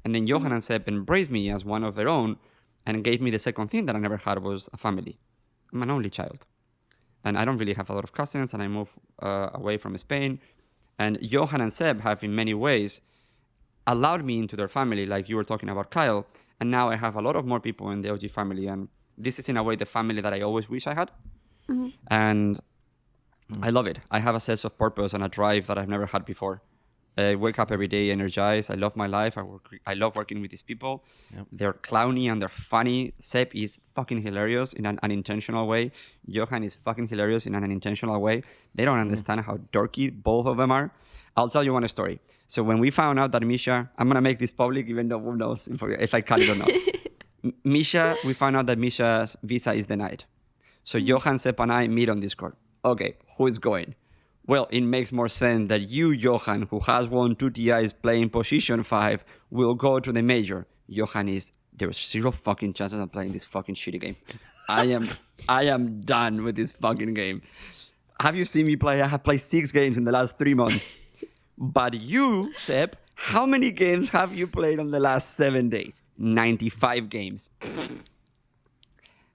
And then Johan and Seb embraced me as one of their own and gave me the second thing that I never had, was a family. I'm an only child. And I don't really have a lot of cousins, and I moved away from Spain. And Johan and Seb have in many ways allowed me into their family, like you were talking about Kyle. And now I have a lot of more people in the OG family. And this is in a way the family that I always wish I had. Mm-hmm. And I love it. I have a sense of purpose and a drive that I've never had before. I wake up every day energized. I love my life. I love working with these people. Yep. They're clowny and they're funny. Seb is fucking hilarious in an unintentional way. Johan is fucking hilarious in an unintentional way. They don't understand how dorky both of them are. I'll tell you one story. So when we found out that Misha, I'm going to make this public even though who knows if I can it or not. Misha, we found out that Misha's visa is denied. So Johan, Seb, and I meet on Discord. Okay, who is going? Well, it makes more sense that you, Johan, who has won 2 TIs playing position 5, will go to the major. Johan there's 0 fucking chances of playing this fucking shitty game. I am done with this fucking game. Have you seen me play? I have played 6 games in the last 3 months. But you, Seb, how many games have you played on the last 7 days? 95 games.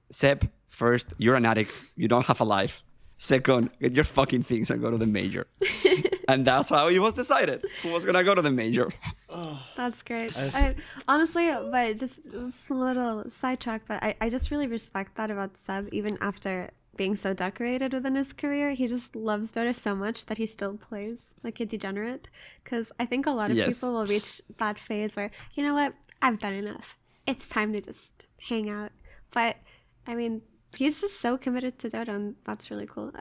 Seb, first, you're an addict. You don't have a life. Second, get your fucking things and go to the major. And that's how it was decided who was going to go to the major. That's great. Honestly, but just a little sidetrack, but I just really respect that about Seb, even after being so decorated within his career. He just loves Dota so much that he still plays like a degenerate. Because I think a lot of people will reach that phase where, you know what, I've done enough. It's time to just hang out. But, I mean, he's just so committed to Dota, and that's really cool.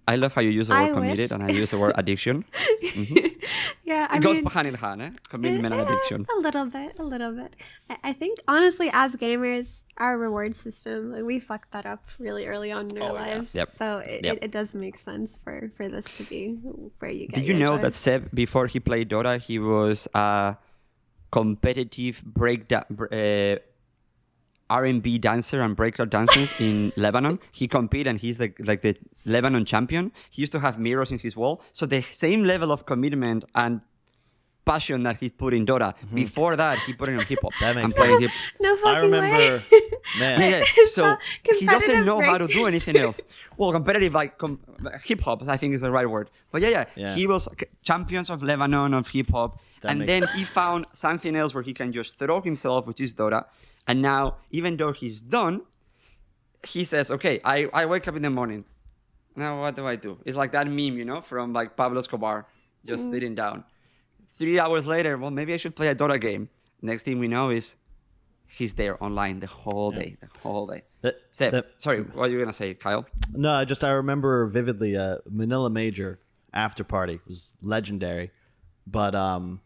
I love how you use the word committed and I use the word addiction. Mm-hmm. Yeah, it goes hand in hand, eh? Commitment and addiction. A little bit. I think, honestly, as gamers, our reward system, like, we fucked that up really early on in our lives. Yeah. Yep. So it does make sense for this to be where you get. Did you know that Seb, before he played Dota, he was a competitive R&B dancer and breakout dancers in Lebanon? He competed and he's like the Lebanon champion. He used to have mirrors in his wall. So the same level of commitment and passion that he put in Dota. Before that, he put it on hip hop. That makes sense. No fucking I remember, way. man. So he doesn't know how to do anything else. Well, competitive, like hip hop, I think is the right word. But yeah. He was champions of Lebanon of hip hop. And then he found something else where he can just throw himself, which is Dota. And now, even though he's done, he says, okay, I wake up in the morning. Now what do? It's like that meme, from like Pablo Escobar, just sitting down. 3 hours later, well, maybe I should play a Dota game. Next thing we know is he's there online the whole day. Sorry, what are you going to say, Kyle? No, I remember vividly Manila Major after party was legendary. But I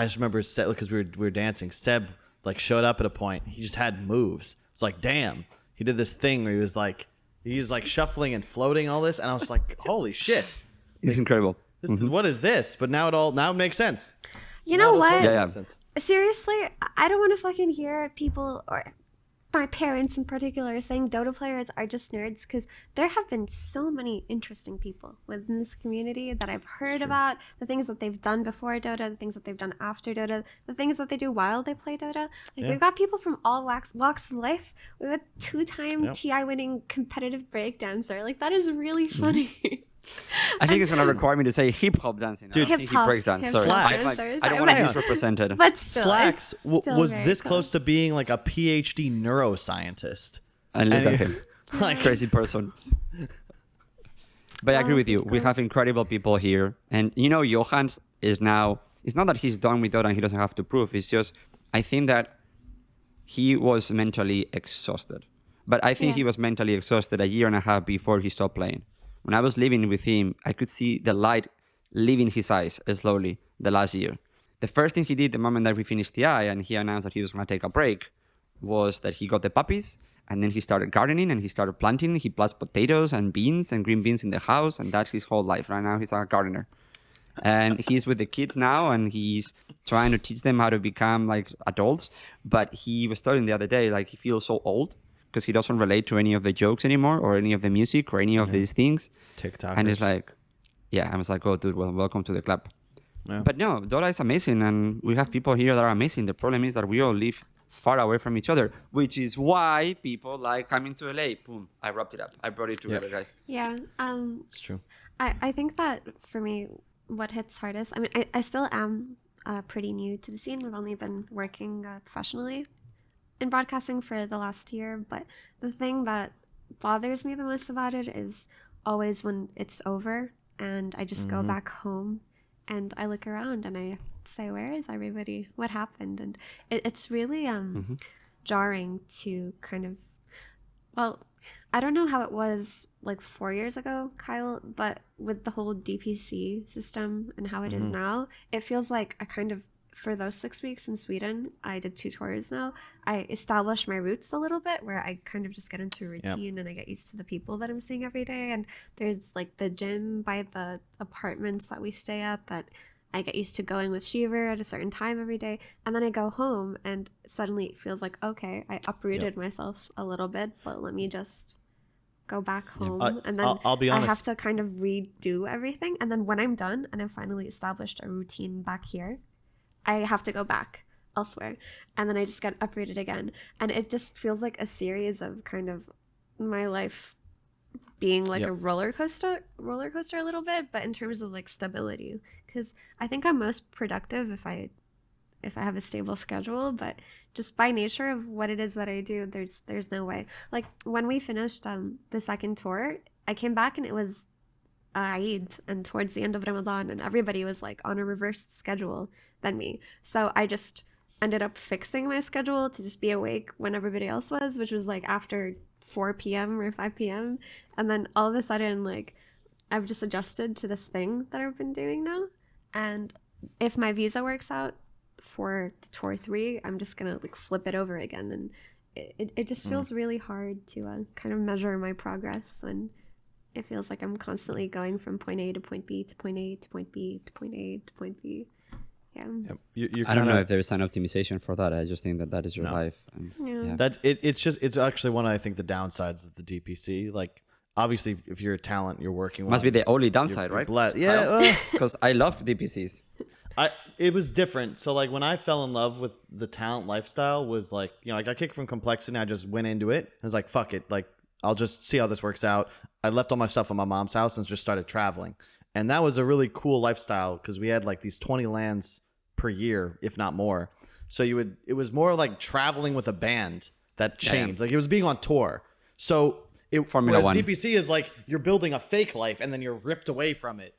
just remember Seb, because we were dancing. Seb showed up at a point. He just had moves. It's like, damn. He did this thing where he was shuffling and floating all this, and I was like, holy shit. It's incredible. What is this? But now it makes sense. You know what? Yeah. Seriously, I don't want to fucking hear people, or my parents in particular, saying Dota players are just nerds, because there have been so many interesting people within this community that I've heard about, the things that they've done before Dota, the things that they've done after Dota, the things that they do while they play Dota. We've got people from all walks of life. We have a 2-time TI winning competitive breakdancer. That is really funny. I think it's going to require me to say hip-hop dancing. Dude, hip-hop breaks dance. Sorry. I don't want to be misrepresented. But still, Slacks was this close to being like a PhD neuroscientist. And look at him. Crazy person. But I agree with you. We have incredible people here. And Johan is now, it's not that he's done with Dota and he doesn't have to prove. It's just, I think that he was mentally exhausted. But I think he was mentally exhausted a year and a half before he stopped playing. When I was living with him, I could see the light leaving his eyes slowly the last year. The first thing he did the moment that we finished TI and he announced that he was going to take a break was that he got the puppies, and then he started gardening and he started planting. He plants potatoes and beans and green beans in the house, and that's his whole life. Right now he's a gardener. And he's with the kids now, and he's trying to teach them how to become like adults. But he was telling the other day, like, he feels so old because he doesn't relate to any of the jokes anymore or any of the music or any of these things. TikTok. And it's like, I was like, oh, dude, well, welcome to the club. Yeah. But no, Dota is amazing, and we have people here that are amazing. The problem is that we all live far away from each other, which is why people like coming to LA. Boom, I wrapped it up. I brought it together, guys. Yeah. It's true. I think that for me, what hits hardest, I mean, I still am pretty new to the scene. I've only been working professionally in broadcasting for the last year, but the thing that bothers me the most about it is always when it's over and I just go back home and I look around and I say, where is everybody? What happened? And it's really jarring to kind of, well, I don't know how it was like 4 years ago, Kyle, but with the whole DPC system and how it is now, it feels like I kind of, for those 6 weeks in Sweden, I did 2 tours now. I established my roots a little bit where I kind of just get into a routine and I get used to the people that I'm seeing every day. And there's like the gym by the apartments that we stay at that I get used to going with Shiver at a certain time every day. And then I go home and suddenly it feels like, okay, I uprooted myself a little bit, but let me just go back home. And then I'll be honest. I have to kind of redo everything. And then when I'm done and I've finally established a routine back here, I have to go back elsewhere. And then I just get uprooted again. And it just feels like a series of kind of my life being like a roller coaster a little bit, but in terms of like stability, because I think I'm most productive if I have a stable schedule, but just by nature of what it is that I do, there's no way. Like when we finished the second tour, I came back and it was Eid and towards the end of Ramadan, and everybody was like on a reversed schedule than me. So I just ended up fixing my schedule to just be awake when everybody else was, which was like after 4 p.m. or 5 p.m. And then all of a sudden, like, I've just adjusted to this thing that I've been doing now. And if my visa works out for tour 3, I'm just gonna like flip it over again. And it just feels really hard to kind of measure my progress when it feels like I'm constantly going from point A to point B to point A to point B to point A to point B. Yeah. I don't know if there's an optimization for that. I just think that is your life. And, That it's actually one of, I think, the downsides of the DPC. Like, obviously, if you're a talent, you're working. Must be the only downside, right? Because I loved DPCs. It was different. So like when I fell in love with the talent lifestyle was like, you know, like I kicked from Complexity. I just went into it. I was like, fuck it. Like, I'll just see how this works out. I left all my stuff at my mom's house and just started traveling. And that was a really cool lifestyle because we had like these 20 lands per year, if not more. So it was more like traveling with a band that changed. Like it was being on tour. So Formula One. DPC is like you're building a fake life and then you're ripped away from it.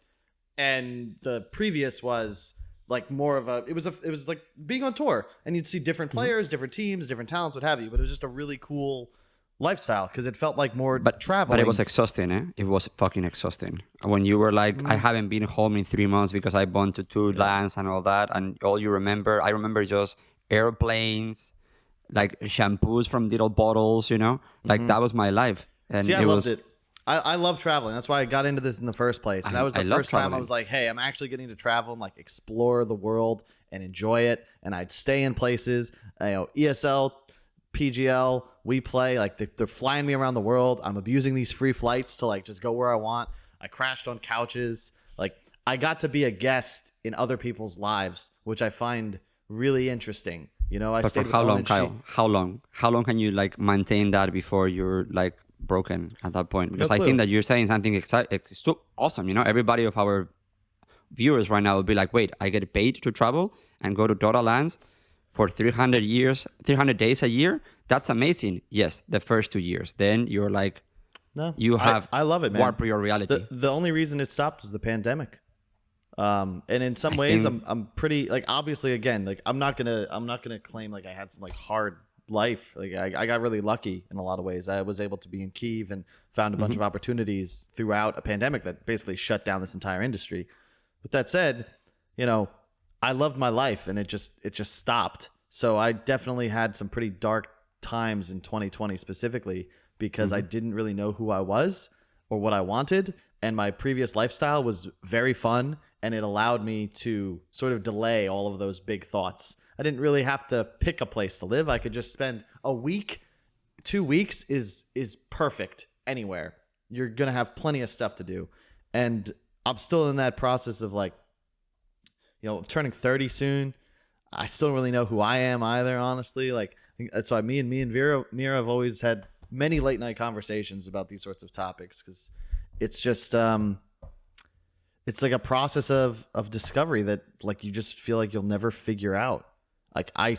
And the previous was like more of it was like being on tour, and you'd see different players, different teams, different talents, what have you. But it was just a really cool lifestyle because it felt like more traveling. But it was exhausting, eh? It was fucking exhausting. When you were like, I haven't been home in 3 months because I went to 2 lands and all that, and all you remember, I remember just airplanes, like shampoos from little bottles, you know? Like that was my life. And see, I loved it. I love traveling. That's why I got into this in the first place. And that was the first time I was like, hey, I'm actually getting to travel and like explore the world and enjoy it. And I'd stay in places, you know, ESL, PGL, we play, like they're flying me around the world. I'm abusing these free flights to like just go where I want. I crashed on couches. Like I got to be a guest in other people's lives, which I find really interesting. You know, but for how long, Kyle? How long can you like maintain that before you're like broken at that point? Because I think that you're saying something it's so awesome. You know, everybody of our viewers right now will be like, wait, I get paid to travel and go to Dota lands for 300 days a year. That's amazing. Yes, the first 2 years. Then you're like, I love it, man. Warp your reality. The only reason it stopped was the pandemic. And in some ways, I'm pretty like, obviously, again, like I'm not gonna claim like I had some like hard life. Like I got really lucky in a lot of ways. I was able to be in Kyiv and found a bunch of opportunities throughout a pandemic that basically shut down this entire industry. With that said, I loved my life and it just stopped. So I definitely had some pretty dark times in 2020 specifically because I didn't really know who I was or what I wanted. And my previous lifestyle was very fun and it allowed me to sort of delay all of those big thoughts. I didn't really have to pick a place to live. I could just spend a week, 2 weeks is perfect anywhere. You're going to have plenty of stuff to do. And I'm still in that process of like, turning 30 soon. I still don't really know who I am either, honestly. Like, that's why me and Mira have always had many late night conversations about these sorts of topics because it's just it's like a process of discovery that like you just feel like you'll never figure out. Like I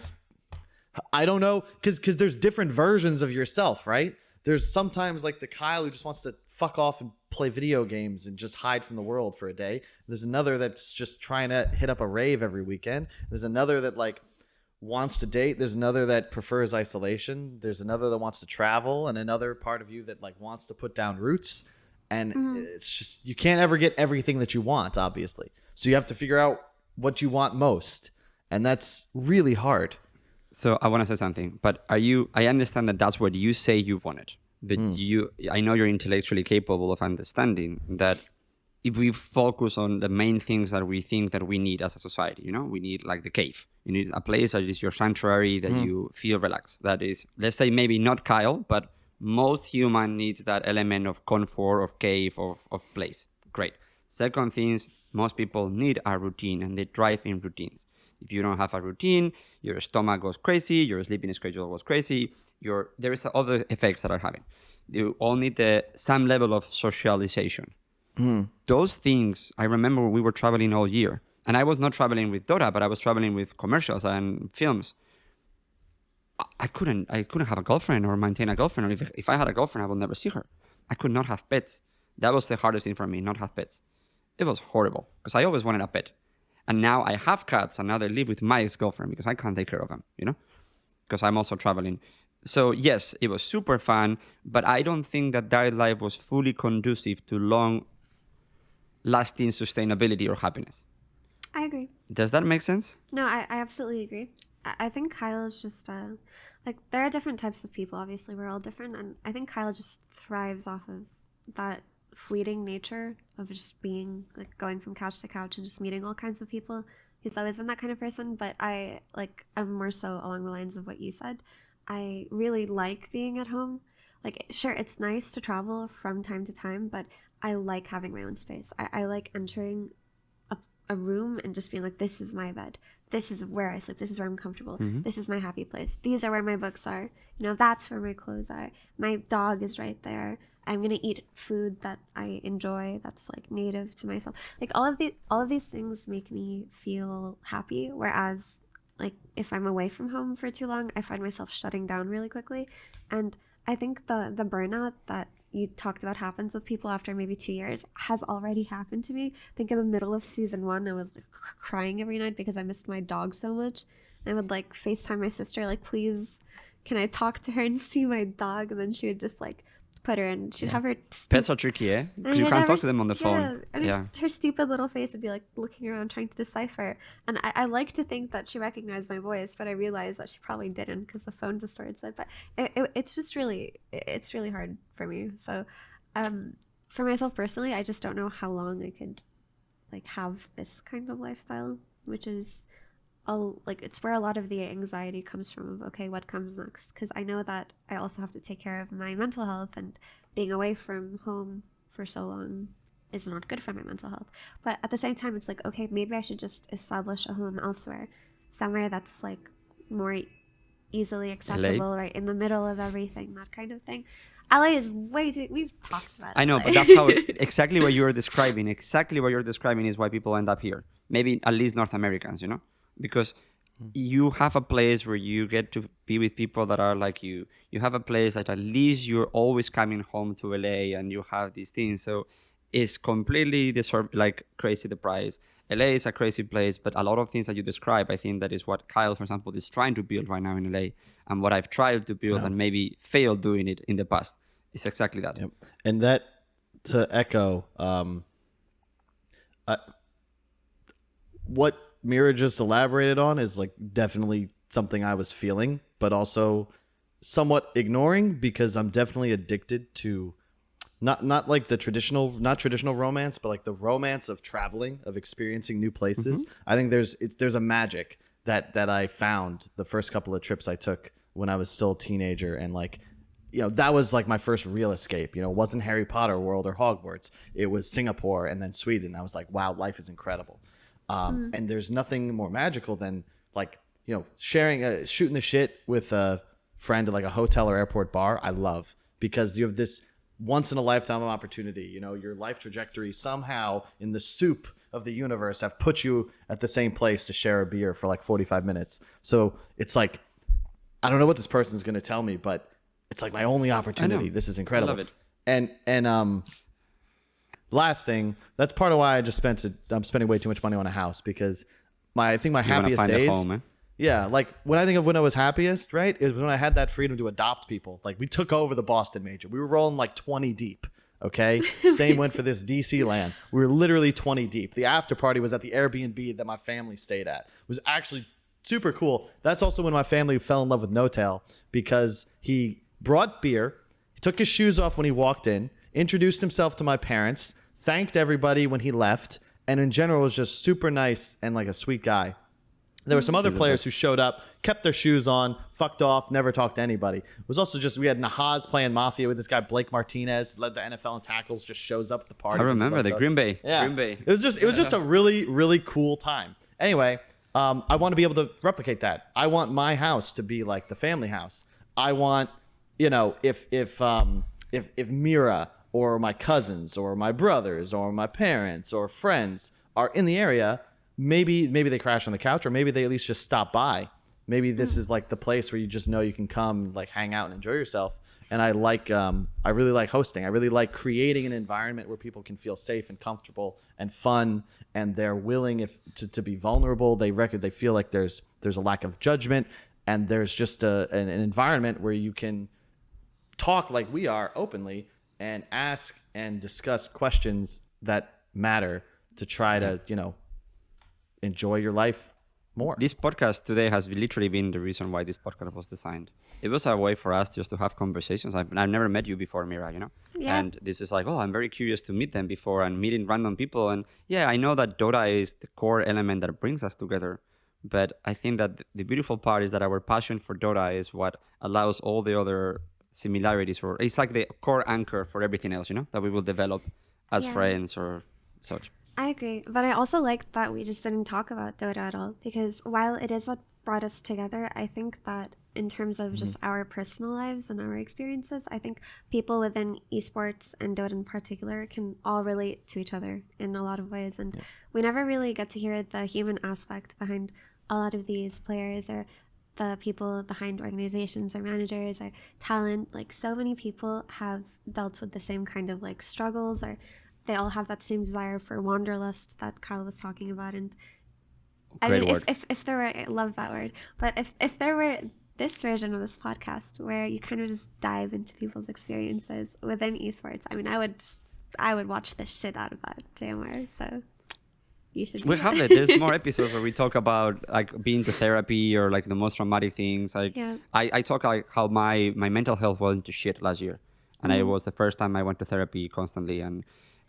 don't know because there's different versions of yourself, right? There's sometimes like the Kyle who just wants to fuck off and play video games and just hide from the world for a day. There's another that's just trying to hit up a rave every weekend. There's another that like wants to date. There's another that prefers isolation. There's another that wants to travel, and another part of you that like wants to put down roots. And it's just, you can't ever get everything that you want, obviously. So you have to figure out what you want most. And that's really hard. So I want to say something, but I understand that that's what you say you wanted. But I know you're intellectually capable of understanding that if we focus on the main things that we think that we need as a society, we need like the cave. You need a place that is your sanctuary, that you feel relaxed. That is, let's say maybe not Kyle, but most human needs that element of comfort, of cave, of place. Great. Second things, most people need a routine and they thrive in routines. If you don't have a routine, your stomach goes crazy, your sleeping schedule goes crazy, there is other effects that are having. You all need some level of socialization. Those things, I remember we were traveling all year. And I was not traveling with Dota, but I was traveling with commercials and films. I couldn't have a girlfriend or maintain a girlfriend. Or if I had a girlfriend, I would never see her. I could not have pets. That was the hardest thing for me, not have pets. It was horrible because I always wanted a pet. And now I have cats and now they live with my ex-girlfriend because I can't take care of them, because I'm also traveling. So yes, it was super fun, but I don't think that life was fully conducive to long-lasting sustainability or happiness. I agree. Does that make sense? No, I absolutely agree. I think Kyle is just like there are different types of people. Obviously, we're all different, and I think Kyle just thrives off of that fleeting nature of just being like going from couch to couch and just meeting all kinds of people. He's always been that kind of person, but I'm more so along the lines of what you said. I really like being at home. Like, sure, it's nice to travel from time to time, but I like having my own space. I like entering a room and just being like, this is my bed. This is where I sleep. This is where I'm comfortable. This is my happy place. These are where my books are. That's where my clothes are. My dog is right there. I'm going to eat food that I enjoy that's like native to myself. Like all of these things make me feel happy. Whereas like if I'm away from home for too long, I find myself shutting down really quickly. And I think the burnout that you talked about happens with people after maybe 2 years has already happened to me. I think in the middle of season 1, I was like, crying every night because I missed my dog so much. And I would like FaceTime my sister, like, please, can I talk to her and see my dog? And then she would just like put her in. She'd have her. Pets are tricky, eh? You can't talk to them on the phone. And her stupid little face would be like looking around trying to decipher. And I like to think that she recognized my voice, but I realized that she probably didn't because the phone distorts it. But it's just really hard for me. So for myself personally, I just don't know how long I could like have this kind of lifestyle, which is it's where a lot of the anxiety comes from of, okay, what comes next? Because I know that I also have to take care of my mental health, and being away from home for so long is not good for my mental health. But at the same time, it's like, okay, maybe I should just establish a home elsewhere, somewhere that's like more easily accessible, right in the middle of everything, that kind of thing. LA is way too, we've talked about it. I know, but that's how exactly what you're describing is why people end up here. Maybe at least North Americans, because you have a place where you get to be with people that are like you. You have a place that at least you're always coming home to LA and you have these things. So is completely like crazy the price. LA is a crazy place, but a lot of things that you describe, I think that is what Kyle, for example, is trying to build right now in LA, and what I've tried to build and maybe failed doing it in the past. It's exactly that. Yep. And that, to echo, what Mira just elaborated on is like definitely something I was feeling, but also somewhat ignoring, because I'm definitely addicted to not like the traditional romance, but like the romance of traveling, of experiencing new places. I think there's a magic that I found the first couple of trips I took when I was still a teenager, and like, you know, that was like my first real escape. You know, it wasn't Harry Potter World or Hogwarts. It was Singapore and then Sweden. I was like, wow, life is incredible. And there's nothing more magical than like, you know, sharing, shooting the shit with a friend at like a hotel or airport bar. I love, because you have this once in a lifetime opportunity. You know, your life trajectory somehow in the soup of the universe have put you at the same place to share a beer for like 45 minutes. So it's like, I don't know what this person's going to tell me, but it's like my only opportunity. This is incredible. I love it. And last thing, that's part of why I'm spending way too much money on a house, because I think my happiest days. Home, eh? Yeah, like when I think of when I was happiest, right, is when I had that freedom to adopt people. Like we took over the Boston Major. We were rolling like 20 deep. Okay, same went for this DC land. We were literally 20 deep. The after party was at the Airbnb that my family stayed at. It was actually super cool. That's also when my family fell in love with No Tail, because he brought beer, he took his shoes off when he walked in, introduced himself to my parents, thanked everybody when he left, and in general was just super nice and like a sweet guy. There were some other players who showed up, kept their shoes on, fucked off, never talked to anybody. It was also just, we had Nahaz playing Mafia with this guy, Blake Martinez, led the NFL in tackles, just shows up at the party. I remember the Green Bay. Yeah. Green Bay. It was just a really, really cool time. Anyway, I want to be able to replicate that. I want my house to be like the family house. I want, you know, if Mira or my cousins or my brothers or my parents or friends are in the area, maybe they crash on the couch, or maybe they at least just stop by. Maybe this is like the place where you just know you can come, like hang out and enjoy yourself. And I really like hosting. I really like creating an environment where people can feel safe and comfortable and fun, and they're willing to be vulnerable. They feel like there's a lack of judgment, and there's just an environment where you can talk like we are openly and ask and discuss questions that matter to try to, you know, enjoy your life more. This podcast today has literally been the reason why this podcast was designed. It was a way for us just to have conversations. I've never met you before, Mira, you know? Yeah. And this is like, oh, I'm very curious to meet them before, and meeting random people. And yeah, I know that Dota is the core element that brings us together. But I think that the beautiful part is that our passion for Dota is what allows all the other similarities, or it's like the core anchor for everything else, you know, that we will develop as friends or such. I agree, but I also like that we just didn't talk about Dota at all, because while it is what brought us together, I think that in terms of just our personal lives and our experiences, I think people within esports and Dota in particular can all relate to each other in a lot of ways, and we never really get to hear the human aspect behind a lot of these players, or the people behind organizations or managers or talent. Like, so many people have dealt with the same kind of like struggles, or they all have that same desire for wanderlust that Kyle was talking about. And I mean, if there were, I love that word, but if there were this version of this podcast where you kind of just dive into people's experiences within esports, I mean, I would watch the shit out of that, JMR. So you should. We have it. There's more episodes where we talk about like being to therapy, or like the most traumatic things. I talk like how my mental health went to shit last year, and it was the first time I went to therapy constantly, and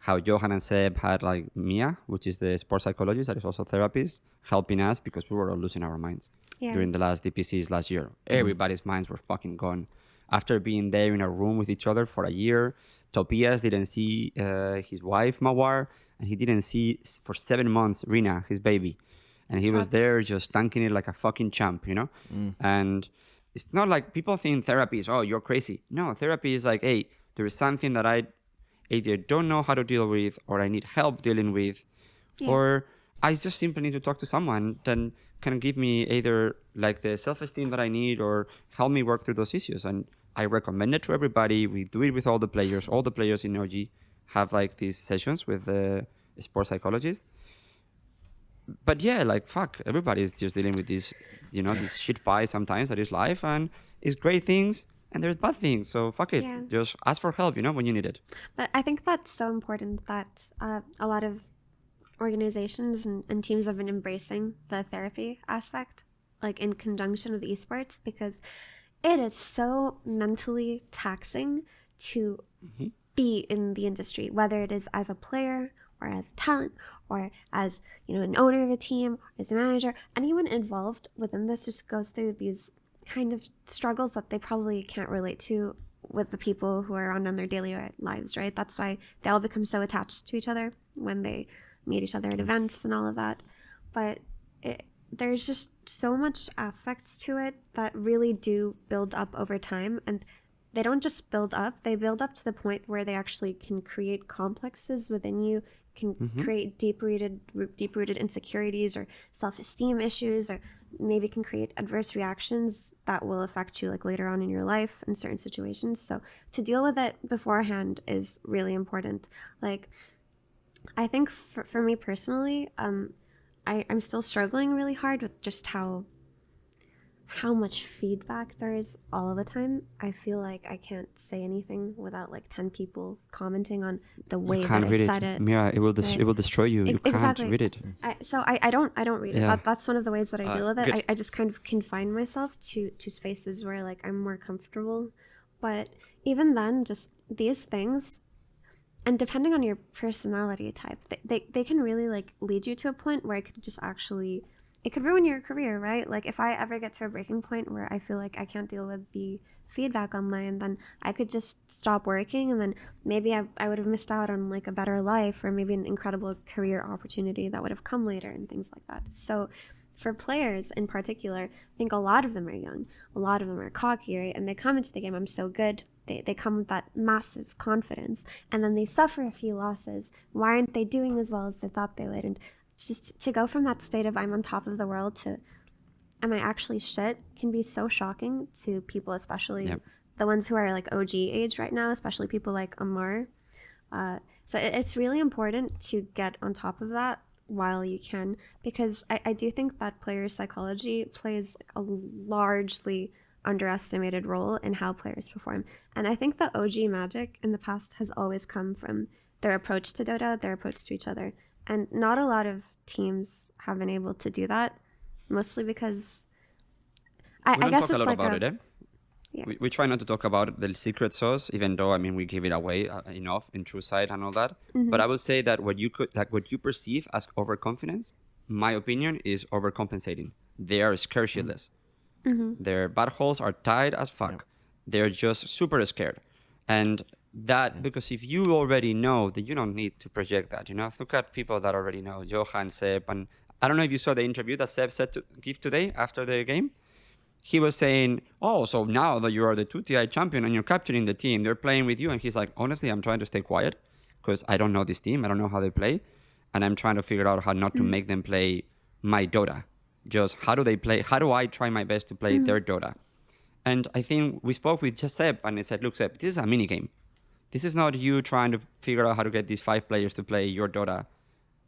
how Johan and Seb had like Mia, which is the sports psychologist that is also a therapist, helping us because we were all losing our minds during the last DPCs last year. Everybody's minds were fucking gone. After being there in a room with each other for a year, Tobias didn't see his wife, Mawar, and he didn't see for 7 months Rina, his baby. And he was there just tanking it like a fucking champ, you know? And it's not like people think therapy is, oh, you're crazy. No, therapy is like, hey, there is something that I either don't know how to deal with, or I need help dealing with, or I just simply need to talk to someone that can give me either like the self-esteem that I need, or help me work through those issues. And I recommend it to everybody. We do it with all the players. All the players in OG have like these sessions with the sports psychologist. But yeah, like fuck, everybody is just dealing with this, this shit pie sometimes that is life, and it's great things and there's bad things. So fuck it, just ask for help, when you need it. But I think that's so important that a lot of organizations and teams have been embracing the therapy aspect, like in conjunction with esports, because it is so mentally taxing to be in the industry, whether it is as a player or as a talent or as an owner of a team, as a manager. Anyone involved within this just goes through these kind of struggles that they probably can't relate to with the people who are around in their daily lives, right? That's why they all become so attached to each other when they meet each other at events and all of that. But there's just so much aspects to it that really do build up over time, and they don't just build up, they build up to the point where they actually can create complexes within you, can create deep-rooted insecurities or self-esteem issues, or maybe can create adverse reactions that will affect you like later on in your life in certain situations. So to deal with it beforehand is really important. Like, I think for me personally, I'm still struggling really hard with just how much feedback there is all the time. I feel like I can't say anything without like 10 people commenting on the way that I said it. Mira, it will destroy you. You exactly. can't read it. I don't read it. That's one of the ways that I deal with it. Good. I just kind of confine myself to spaces where like I'm more comfortable. But even then, just these things, and depending on your personality type, they can really like lead you to a point where it could ruin your career, right? Like if I ever get to a breaking point where I feel like I can't deal with the feedback online, then I could just stop working, and then maybe I would have missed out on like a better life, or maybe an incredible career opportunity that would have come later and things like that. So for players in particular, I think a lot of them are young, a lot of them are cocky, right? And they come into the game, I'm so good. They come with that massive confidence, and then they suffer a few losses. Why aren't they doing as well as they thought they would? And just to go from that state of I'm on top of the world to am I actually shit can be so shocking to people, especially the ones who are like OG age right now, especially people like Amar. So it's really important to get on top of that while you can, because I do think that player psychology plays like a largely underestimated role in how players perform. And I think the OG magic in the past has always come from their approach to Dota, their approach to each other. And not a lot of teams have been able to do that, mostly because I guess talk a lot like about it. Yeah. We try not to talk about the secret sauce, even though we give it away enough in True Sight and all that. But I would say that what you perceive as overconfidence, my opinion, is overcompensating. They are scared shitless. Their buttholes are tight as fuck. They're just super scared, and that because if you already know that, you don't need to project that. Look at people that already know, Johan, Seb, and I don't know if you saw the interview that Seb said to give today after the game. He was saying, oh, so now that you are the 2TI champion and you're capturing the team, they're playing with you. And he's like, honestly, I'm trying to stay quiet because I don't know this team. I don't know how they play. And I'm trying to figure out how not to make them play my Dota. Just how do they play? How do I try my best to play their Dota? And I think we spoke with just Seb, and I said, look, Seb, this is a mini game. This is not you trying to figure out how to get these 5 players to play your Dota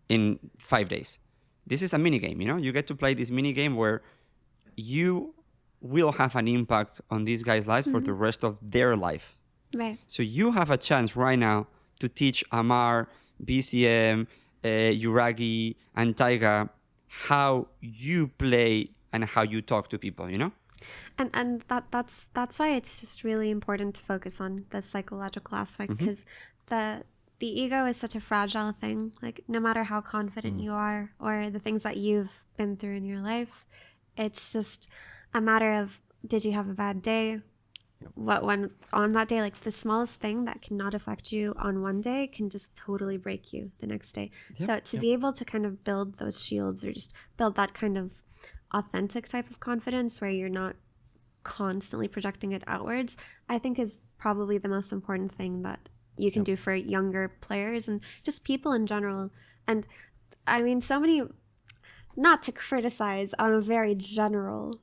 in 5 days. This is a mini game, You get to play this mini game where you will have an impact on these guys' lives for the rest of their life. Right. So you have a chance right now to teach Amar, BCM, Yuragi, and Taiga how you play and how you talk to people, And that's why it's just really important to focus on the psychological aspect, because the ego is such a fragile thing. Like no matter how confident you are or the things that you've been through in your life, it's just a matter of, did you have a bad day? What went on that day? Like the smallest thing that cannot affect you on one day can just totally break you the next day. So to be able to kind of build those shields, or just build that kind of authentic type of confidence where you're not constantly projecting it outwards, I think is probably the most important thing that you can do for younger players and just people in general. And I mean, so many, not to criticize on a very general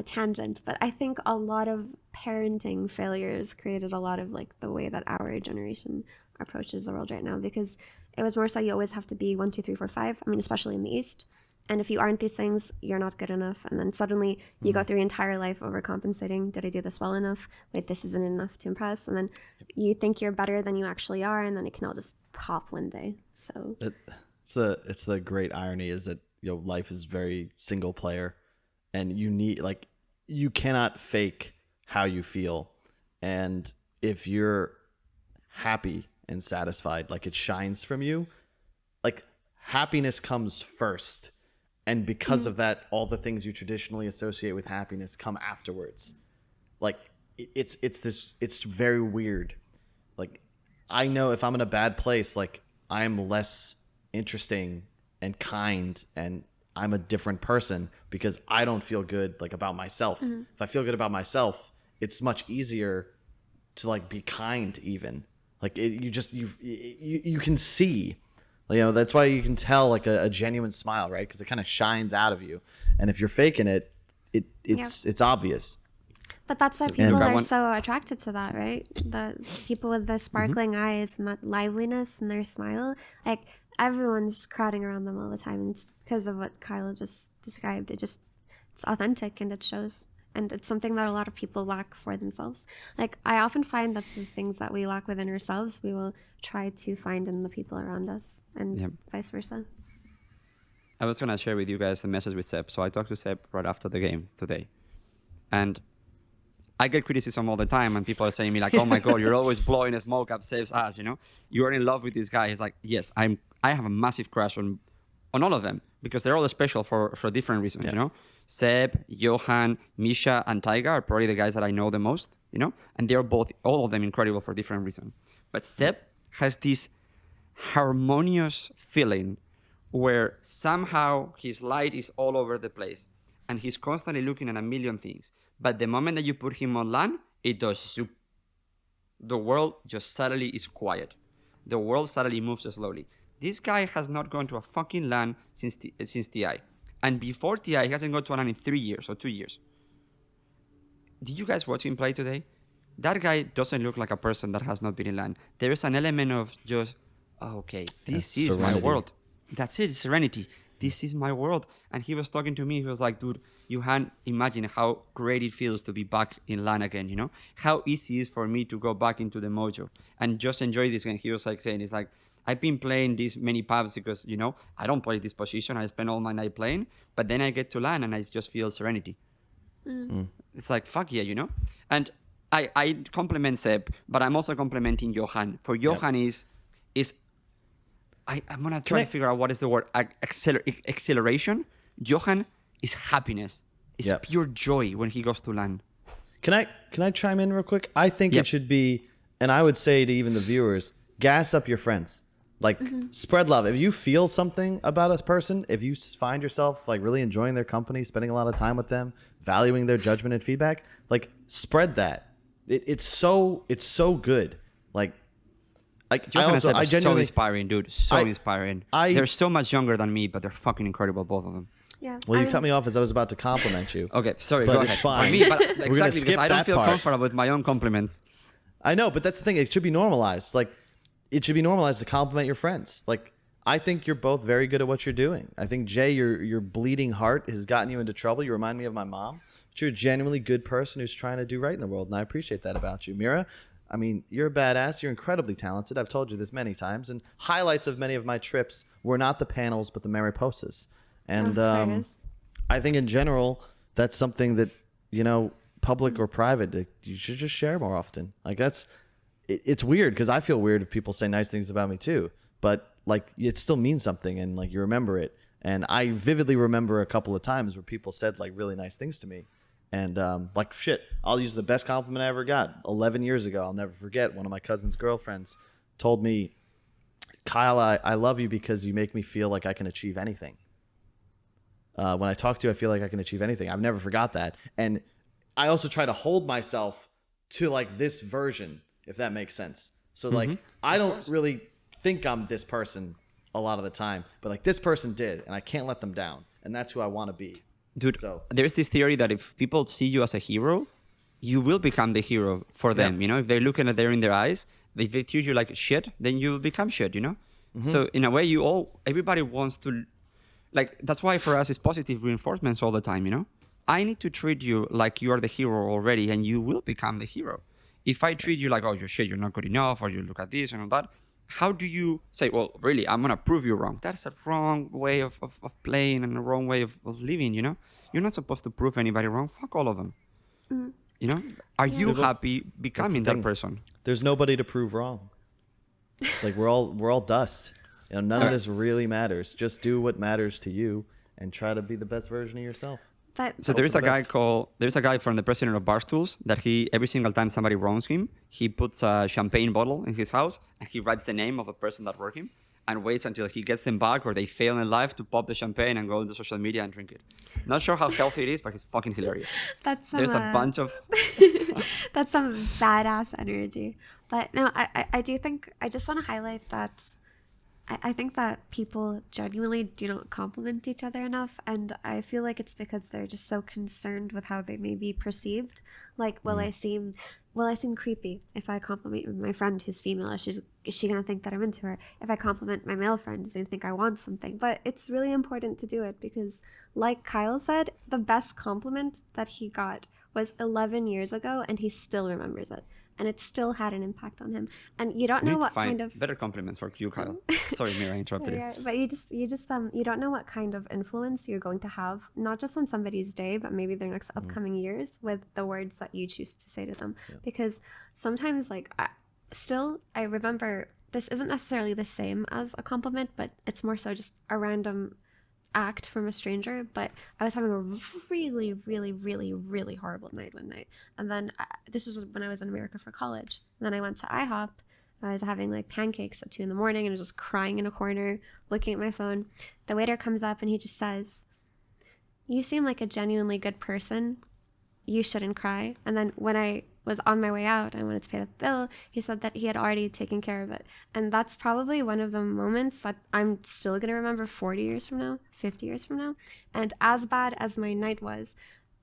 tangent, but I think a lot of parenting failures created a lot of like the way that our generation approaches the world right now, because it was more so you always have to be 1, 2, 3, 4, 5. I mean, especially in the East. And if you aren't these things, you're not good enough. And then suddenly you go through your entire life overcompensating. Did I do this well enough? Wait, this isn't enough to impress. And then you think you're better than you actually are, and then it can all just pop one day. So it's the great irony is that life is very single player, and you need you cannot fake how you feel. And if you're happy and satisfied, like it shines from you, like happiness comes first. And because of that, all the things you traditionally associate with happiness come afterwards. Like it's very weird. Like I know if I'm in a bad place, like I'm less interesting and kind, and I'm a different person because I don't feel good like about myself. If I feel good about myself, it's much easier to like be kind even. Like you can see. That's why you can tell like a genuine smile, right? Because it kind of shines out of you. And if you're faking it, it's obvious. But that's why people are so attracted to that, right? The people with the sparkling eyes and that liveliness in their smile, like everyone's crowding around them all the time. And it's because of what Kyle just described. It's authentic and it shows. And it's something that a lot of people lack for themselves. Like, I often find that the things that we lack within ourselves, we will try to find in the people around us, and vice versa. I was going to share with you guys the message with Seb. So I talked to Seb right after the games today. And I get criticism all the time, and people are saying to me like, oh my God, you're always blowing smoke up Seb's ass, You're in love with this guy. He's like, yes, I have a massive crush on all of them, because they're all special for different reasons, Seb, Johan, Misha, and Taiga are probably the guys that I know the most, and they're all of them incredible for different reasons. But Seb has this harmonious feeling where somehow his light is all over the place, and he's constantly looking at a million things. But the moment that you put him on LAN, it does zoop. The world just suddenly is quiet. The world suddenly moves slowly. This guy has not gone to a fucking LAN since TI. And before TI, he hasn't gone to a LAN in 3 years or 2 years. Did you guys watch him play today? That guy doesn't look like a person that has not been in LAN. There is an element of just, okay, this is serenity. My world. That's it, serenity. This is my world. And he was talking to me. He was like, dude, you can't imagine how great it feels to be back in LAN again, How easy it is for me to go back into the mojo and just enjoy this game. He was like saying, it's like, I've been playing these many pubs because, I don't play this position. I spend all my night playing. But then I get to LAN and I just feel serenity. It's like, fuck yeah, And I compliment Seb, but I'm also complimenting Johan. For Johan I'm going to try to figure out what is the word. Acceleration. Johan is happiness. It's pure joy when he goes to LAN. Can I chime in real quick? I think it should be, and I would say to even the viewers, gas up your friends. Like, spread love. If you feel something about a person, if you find yourself like really enjoying their company, spending a lot of time with them, valuing their judgment and feedback, like spread that. It's so good. Like Johan I genuinely so inspiring, dude. So inspiring. They're so much younger than me, but they're fucking incredible, both of them. Yeah. Well, you cut me off as I was about to compliment you. Okay, sorry. But go it's ahead. fine. For me, but exactly because I don't that feel part. comfortable with my own compliments. I know, but that's the thing. It should be normalized. Like, it should be normalized to compliment your friends. Like, I think you're both very good at what you're doing. I think, Jay, your bleeding heart has gotten you into trouble. You remind me of my mom. But you're a genuinely good person who's trying to do right in the world, and I appreciate that about you. Mira, I mean, you're a badass. You're incredibly talented. I've told you this many times. And highlights of many of my trips were not the panels, but the Mariposas. And I think in general, that's something that, public or private, that you should just share more often. Like, it's weird because I feel weird if people say nice things about me too. But like, it still means something, and like you remember it. And I vividly remember a couple of times where people said like really nice things to me. And like, shit, I'll use the best compliment I ever got. 11 years ago, I'll never forget, one of my cousin's girlfriends told me, Kyle, I love you because you make me feel like I can achieve anything. When I talk to you, I feel like I can achieve anything. I've never forgot that. And I also try to hold myself to like this version, if that makes sense. So like, I don't really think I'm this person a lot of the time, but like this person did, and I can't let them down. And that's who I want to be. Dude, So there's this theory that if people see you as a hero, you will become the hero for them. You know, if they're looking at there in their eyes, if they treat you like shit, then you will become shit, you know? So in a way, everybody wants to, like, that's why for us it's positive reinforcements all the time, you know? I need to treat you like you are the hero already and you will become the hero. If I treat you like, oh, you're shit, you're not good enough, or you look at this and all that, how do you say, well, really, I'm going to prove you wrong? That's a wrong way of playing and a wrong way of living, you know? You're not supposed to prove anybody wrong. Fuck all of them. You know? Are you happy becoming that person? There's nobody to prove wrong. Like we're all dust. You know, none of this really matters. Just do what matters to you and try to be the best version of yourself. So there's a guy from the president of Barstools that every single time somebody wrongs him, he puts a champagne bottle in his house and he writes the name of the person that wronged him and waits until he gets them back or they fail in life to pop the champagne and go into social media and drink it. Not sure how healthy it is, but it's fucking hilarious. There's a bunch of... That's some badass energy. But no, I do think, I just want to highlight that I think that people genuinely do not compliment each other enough, and I feel like it's because they're just so concerned with how they may be perceived. Like, will I seem creepy if I compliment my friend who's female? Is she gonna think that I'm into her? If I compliment my male friend, is they think I want something? But it's really important to do it because, like Kyle said, the best compliment that he got was 11 years ago, and he still remembers it. And it still had an impact on him. And you don't know what kind of better compliments for you, Kyle. Sorry, Mira, I interrupted you. But you don't know what kind of influence you're going to have, not just on somebody's day, but maybe their next upcoming years with the words that you choose to say to them. Yeah. Because sometimes, like, I remember this isn't necessarily the same as a compliment, but it's more so just a random act from a stranger. But I was having a really, really, really, really horrible night one night, and then this was when I was in America for college. And then I went to IHOP. I was having like pancakes at 2 a.m. and I was just crying in a corner, looking at my phone. The waiter comes up and he just says, "You seem like a genuinely good person. You shouldn't cry." And then when I was on my way out, I wanted to pay the bill, he said that he had already taken care of it. And that's probably one of the moments that I'm still going to remember 40 years from now, 50 years from now. And as bad as my night was,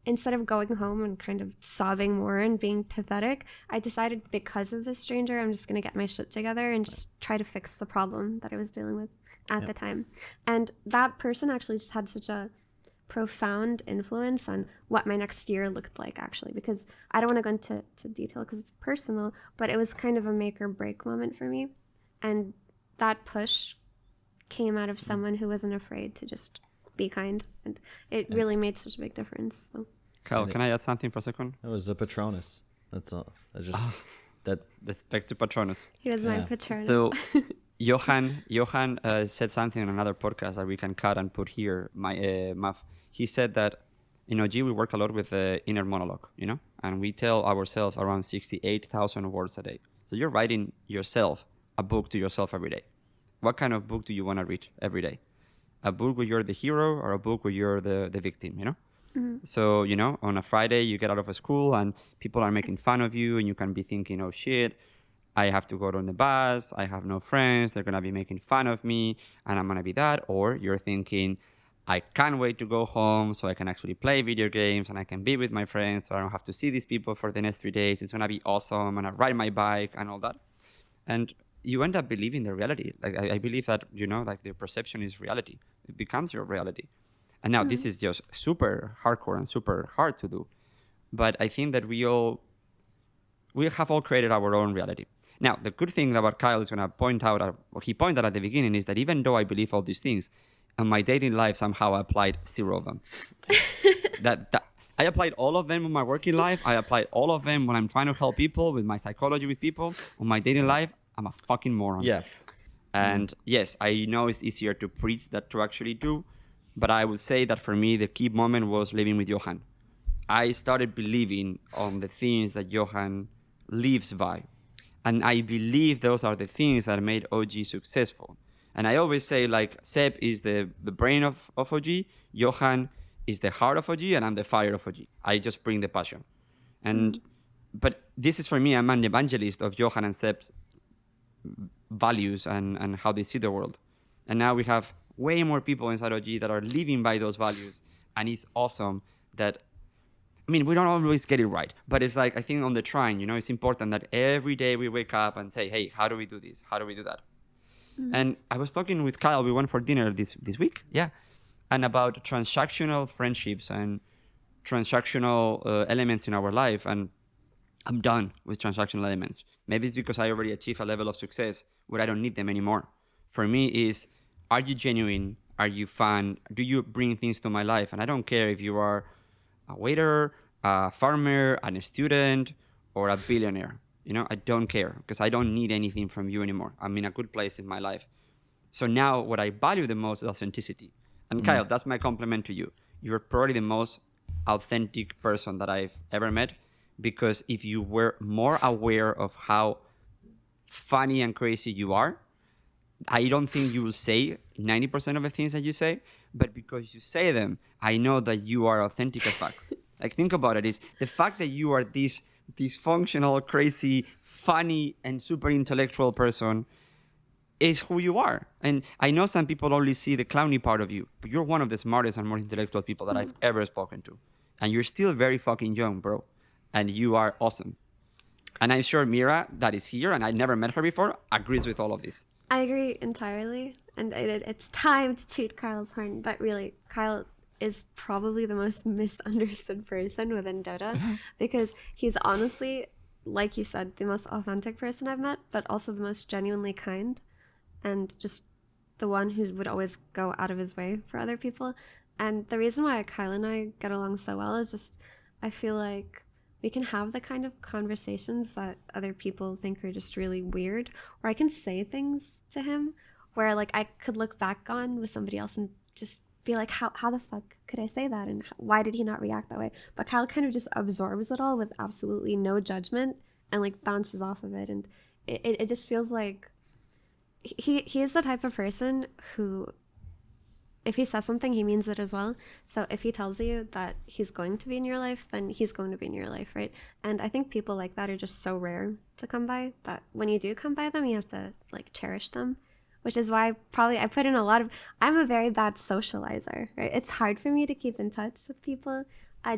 instead of going home and kind of sobbing more and being pathetic, I decided because of this stranger, I'm just going to get my shit together and just try to fix the problem that I was dealing with at the time. And that person actually just had such a profound influence on what my next year looked like, actually, because I don't want to go into detail because it's personal, but it was kind of a make or break moment for me. And that push came out of someone who wasn't afraid to just be kind, and it really made such a big difference. So. Kyle, can I add something for a second? It was a Patronus. That's all. That's back to Patronus. He was my Patronus. So Johan said something on another podcast that we can cut and put here. He said that in OG we work a lot with the inner monologue, you know, and we tell ourselves around 68,000 words a day. So you're writing yourself a book to yourself every day. What kind of book do you want to read every day? A book where you're the hero or a book where you're the victim, you know? Mm-hmm. So, you know, on a Friday you get out of school and people are making fun of you and you can be thinking, oh shit, I have to go on the bus, I have no friends, they're going to be making fun of me and I'm going to be that. Or you're thinking, I can't wait to go home so I can actually play video games and I can be with my friends so I don't have to see these people for the next 3 days. It's going to be awesome. I'm going to ride my bike and all that. And you end up believing the reality. Like I believe that, you know, like the perception is reality. It becomes your reality. And now this is just super hardcore and super hard to do. But I think that we have all created our own reality. Now, the good thing about Kyle is going to point out, what he pointed out at the beginning is that even though I believe all these things, in my dating life, somehow I applied 0 of them. that I applied all of them in my working life. I applied all of them when I'm trying to help people with my psychology with people. On my dating life, I'm a fucking moron. Yeah. And yes, I know it's easier to preach than to actually do. But I would say that for me, the key moment was living with Johan. I started believing on the things that Johan lives by. And I believe those are the things that made OG successful. And I always say, like, Seb is the brain of OG, Johan is the heart of OG, and I'm the fire of OG. I just bring the passion. And but this is for me, I'm an evangelist of Johan and Seb's values and how they see the world. And now we have way more people inside OG that are living by those values. And it's awesome that, I mean, we don't always get it right, but it's like, I think on the trying, you know, it's important that every day we wake up and say, hey, how do we do this? How do we do that? And I was talking with Kyle, we went for dinner this week, and about transactional friendships and transactional elements in our life. And I'm done with transactional elements. Maybe it's because I already achieved a level of success where I don't need them anymore. For me is, are you genuine? Are you fun? Do you bring things to my life? And I don't care if you are a waiter, a farmer, a student, or a billionaire. You know, I don't care because I don't need anything from you anymore. I'm in a good place in my life. So now what I value the most is authenticity. And Kyle, that's my compliment to you. You're probably the most authentic person that I've ever met, because if you were more aware of how funny and crazy you are, I don't think you will say 90% of the things that you say, but because you say them, I know that you are authentic as fuck. Like, think about it, is the fact that you are this dysfunctional, crazy, funny, and super intellectual person is who you are. And I know some people only see the clowny part of you, but you're one of the smartest and most intellectual people that I've ever spoken to. And you're still very fucking young, bro. And you are awesome. And I'm sure Mira, that is here, and I never met her before, agrees with all of this. I agree entirely. And it's time to toot Kyle's horn. But really, Kyle is probably the most misunderstood person within Dota, because he's honestly, like you said, the most authentic person I've met, but also the most genuinely kind, and just the one who would always go out of his way for other people. And the reason why Kyle and I get along so well is just, I feel like we can have the kind of conversations that other people think are just really weird, or I can say things to him where like I could look back on with somebody else and just be like, how the fuck could I say that, and why did he not react that way? But Kyle kind of just absorbs it all with absolutely no judgment and like bounces off of it. And it just feels like he is the type of person who, if he says something, he means it as well. So if he tells you that he's going to be in your life, then he's going to be in your life, right? And I think people like that are just so rare to come by, that when you do come by them, you have to like cherish them, which is why probably I put in a lot of, I'm a very bad socializer, right? It's hard for me to keep in touch with people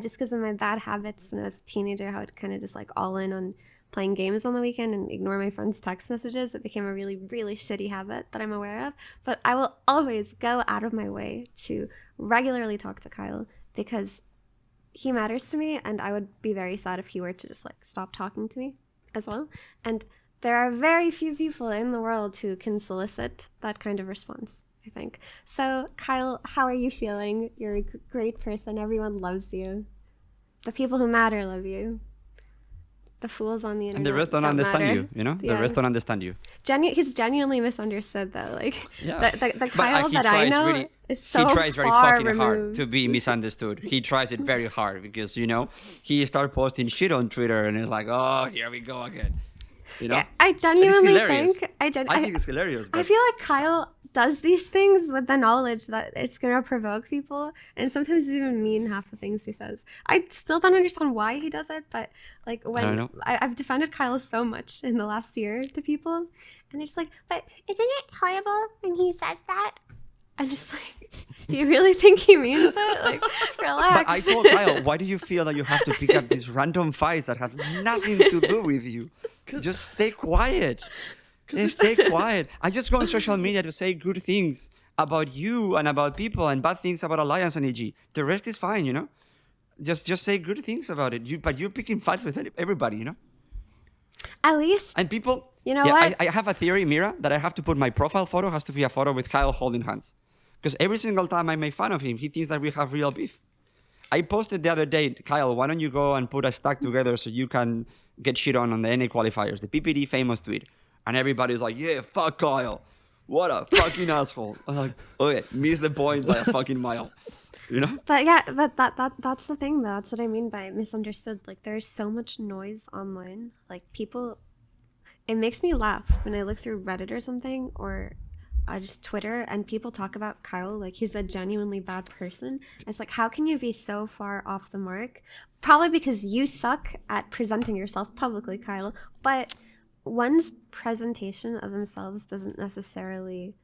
just because of my bad habits. When I was a teenager, how I'd kind of just like all in on playing games on the weekend and ignore my friends' text messages. It became a really, really shitty habit that I'm aware of. But I will always go out of my way to regularly talk to Kyle, because he matters to me, and I would be very sad if he were to just like stop talking to me as well. And there are very few people in the world who can solicit that kind of response, I think. So Kyle, how are you feeling? You're a great person. Everyone loves you. The people who matter love you. The fools on the internet. And the rest don't understand matter. you, you know? Yeah. The rest don't understand you. He's genuinely misunderstood, though. Like, Yeah. the Kyle that I know is so he tries very far fucking removed. hard to be misunderstood. He tries it very hard because, you know, he started posting shit on Twitter and it's like, oh, here we go again. You know? Yeah, I genuinely think I think it's hilarious. I But feel like Kyle does these things with the knowledge that it's gonna provoke people, and sometimes he's even mean half the things he says. I still don't understand why he does it, but like when I've defended Kyle so much in the last year to people, and they're just like, but isn't it horrible when he says that? I'm just like, do you really think he means it? Like, relax. But I told Kyle, why do you feel that you have to pick up these random fights that have nothing to do with you? Just stay quiet. Stay quiet. I just go on social media to say good things about you and about people, and bad things about Alliance and EG. The rest is fine, you know? Just say good things about it. But you're picking fights with everybody, you know? At least. And people... You know what? I have a theory, Mira, that I have to put my profile photo has to be a photo with Kyle holding hands. Because every single time I make fun of him, he thinks that we have real beef. I posted the other day, Kyle, why don't you go and put a stack together so you can get shit on the NA qualifiers, the PPD famous tweet. And everybody's like, yeah, fuck Kyle. What a fucking asshole. I'm like, okay, miss the point by a fucking mile. You know? But yeah, but that's the thing, though. That's what I mean by misunderstood. Like, there's so much noise online. Like, people... It makes me laugh when I look through Reddit or something, or just Twitter, and people talk about Kyle like he's a genuinely bad person. It's like, how can you be so far off the mark? Probably because you suck at presenting yourself publicly, Kyle. But one's presentation of themselves doesn't necessarily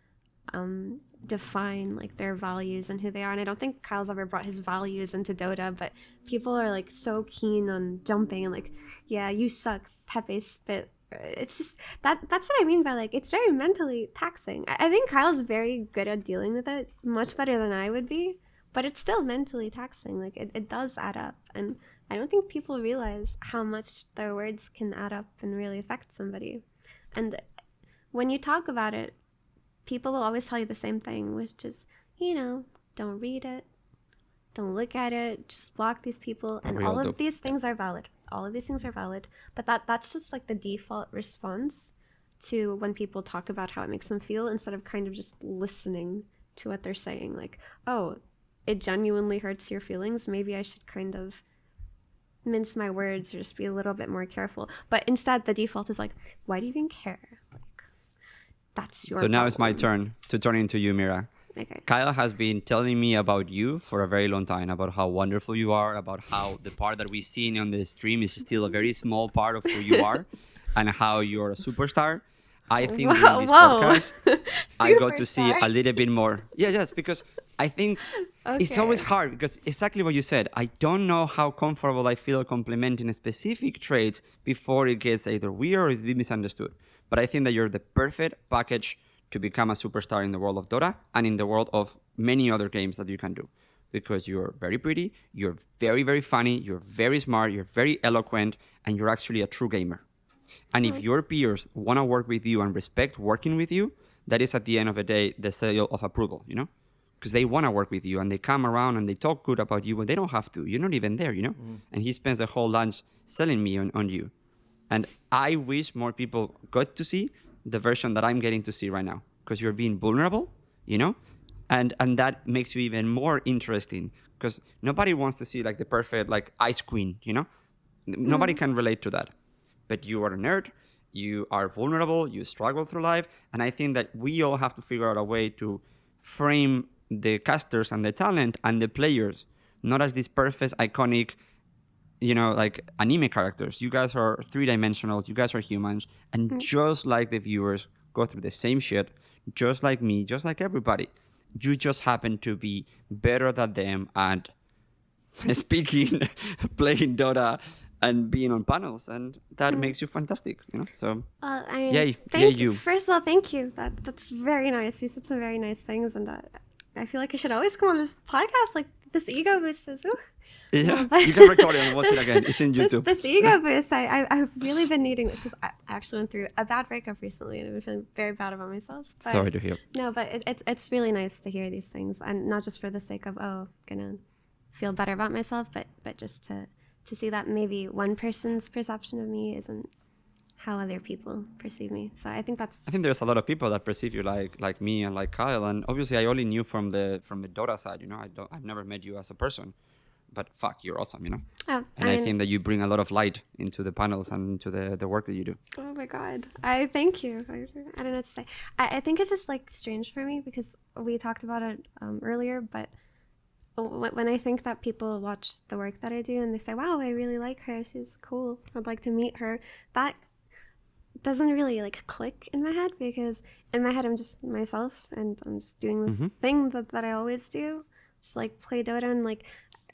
define like their values and who they are. And I don't think Kyle's ever brought his values into Dota, but people are like so keen on jumping and like, yeah, you suck, Pepe spit. It's just that's what I mean by like it's very mentally taxing. I think Kyle's very good at dealing with it, much better than I would be, but it's still mentally taxing. Like it does add up, and I don't think people realize how much their words can add up and really affect somebody. And when you talk about it, people will always tell you the same thing, which is, don't read it, don't look at it, just block these people. And all of these things are valid. All of these things are valid. But that's just like the default response to when people talk about how it makes them feel, instead of kind of just listening to what they're saying. Like, oh, it genuinely hurts your feelings. Maybe I should kind of mince my words or just be a little bit more careful. But instead, the default is like, why do you even care? That's your So now problem. it's my turn to turn into you, Mira. Okay. Kyle has been telling me about you for a very long time, about how wonderful you are, about how the part that we've seen on the stream is still a very small part of who you are, and how you're a superstar. I think during this podcast, I got to see a little bit more. Yes, because I think it's always hard, because exactly what you said. I don't know how comfortable I feel complimenting specific traits before it gets either weird or it's misunderstood. But I think that you're the perfect package to become a superstar in the world of Dota and in the world of many other games that you can do. Because you're very pretty, you're very, very funny, you're very smart, you're very eloquent, and you're actually a true gamer. And if your peers want to work with you and respect working with you, that is at the end of the day the seal of approval, Because they want to work with you and they come around and they talk good about you, but they don't have to. You're not even there, And he spends the whole lunch selling me on you. And I wish more people got to see the version that I'm getting to see right now, because you're being vulnerable, and that makes you even more interesting, because nobody wants to see like the perfect like ice queen, Nobody can relate to that. But you are a nerd, you are vulnerable, you struggle through life, and I think that we all have to figure out a way to frame the casters and the talent and the players not as these perfect, iconic, like anime characters. You guys are three-dimensionals, you guys are humans, and just like the viewers go through the same shit, just like me, just like everybody. You just happen to be better than them and speaking, playing Dota, and being on panels, and that makes you fantastic, So, yay you. First of all, thank you. That's very nice. You said some very nice things, and I feel like I should always come on this podcast. Like this ego boost is. Yeah, you can record it and watch it again. It's in YouTube. This ego boost, I've really been needing it, because I actually went through a bad breakup recently, and I've been feeling very bad about myself. But, sorry to hear. No, but it's really nice to hear these things, and not just for the sake of gonna feel better about myself, but just to see that maybe one person's perception of me isn't how other people perceive me. So I think there's a lot of people that perceive you like me and like Kyle, and obviously I only knew from the Dota side. I've never met you as a person. But fuck, you're awesome, Oh, I think that you bring a lot of light into the panels and into the work that you do. Oh my God. I thank you. I don't know what to say. I think it's just like strange for me, because we talked about it earlier, but when I think that people watch the work that I do and they say, wow, I really like her, she's cool, I'd like to meet her, that doesn't really like click in my head, because in my head I'm just myself and I'm just doing the thing that I always do, just like play Dota, and like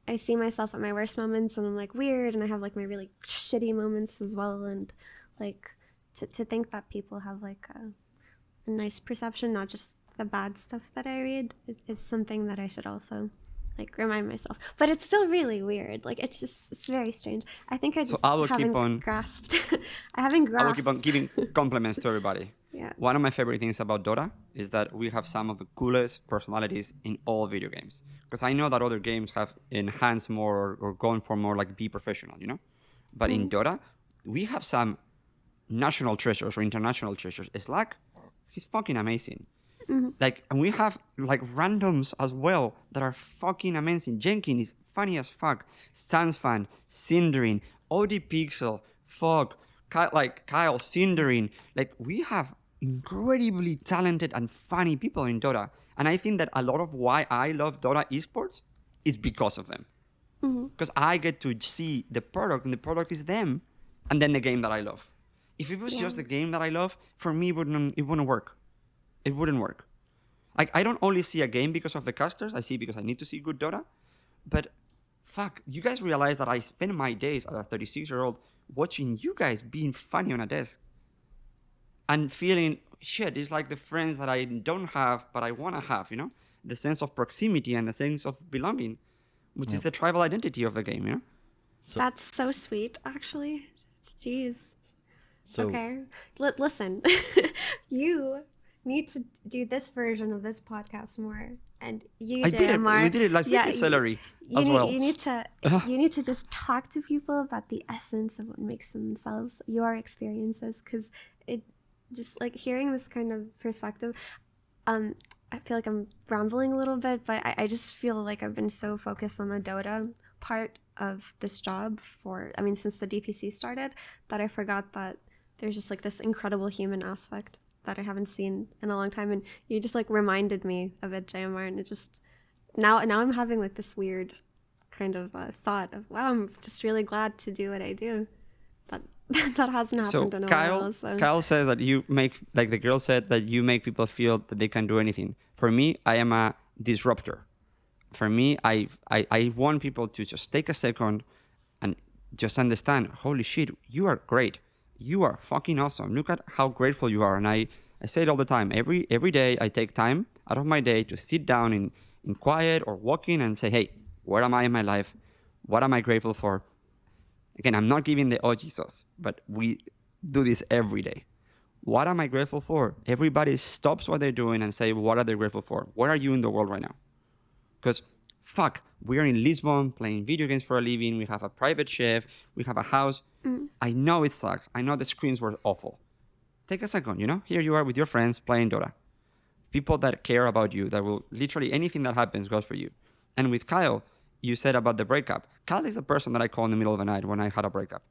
I see myself at my worst moments and I'm like weird, and I have like my really shitty moments as well, and like to think that people have like a nice perception, not just the bad stuff that I read, is something that I should also like remind myself. But it's still really weird. Like it's very strange. I think I just haven't grasped. I will keep on giving compliments to everybody. Yeah. One of my favorite things about Dota is that we have some of the coolest personalities in all video games. Because I know that other games have enhanced more or gone for more like be professional, But in Dota, we have some national treasures or international treasures. Slack, he's fucking amazing. Like, and we have like randoms as well that are fucking amazing. Jenkins is funny as fuck. Sansfan, Cinderin, OD Pixel, Fog, Kyle, Cinderin. Like, we have incredibly talented and funny people in Dota. And I think that a lot of why I love Dota esports is because of them. Because I get to see the product, and the product is them, and then the game that I love. If it was just the game that I love, for me, it wouldn't work. It wouldn't work. Like, I don't only see a game because of the casters. I see because I need to see good Dota. But fuck, you guys realize that I spend my days as a 36-year-old watching you guys being funny on a desk and feeling, shit, it's like the friends that I don't have, but I want to have, you know? The sense of proximity and the sense of belonging, which is the tribal identity of the game, you know? So, That's so sweet, actually. Jeez. so Okay. Listen, you need to do this version of this podcast more, and you, I did it. JMR, We did it last week with Celery as well. You need to just talk to people about the essence of what makes themselves your experiences, because it just like hearing this kind of perspective. I feel like I'm rambling a little bit, but I just feel like I've been so focused on the Dota part of this job since the DPC started, that I forgot that there's just like this incredible human aspect that I haven't seen in a long time. And you just like reminded me of it, JMR, and it just, now I'm having like this weird kind of thought of, wow, I'm just really glad to do what I do. But that hasn't happened in a while. So Kyle says that you make, like the girl said, that you make people feel that they can do anything. For me, I am a disruptor. For me, I want people to just take a second and just understand, holy shit, you are great. You are fucking awesome. Look at how grateful you are. And I say it all the time. Every day I take time out of my day to sit down in quiet or walking and say, hey, where am I in my life? What am I grateful for? Again, I'm not giving the OG sauce, but we do this every day. What am I grateful for? Everybody stops what they're doing and say, what are they grateful for? Where are you in the world right now? Because, fuck, we are in Lisbon playing video games for a living. We have a private chef. We have a house. I know it sucks. I know the screens were awful. Take a second, you know? Here you are with your friends playing Dota. People that care about you, that will literally, anything that happens goes for you. And with Kyle, you said about the breakup. Kyle is a person that I call in the middle of the night when I had a breakup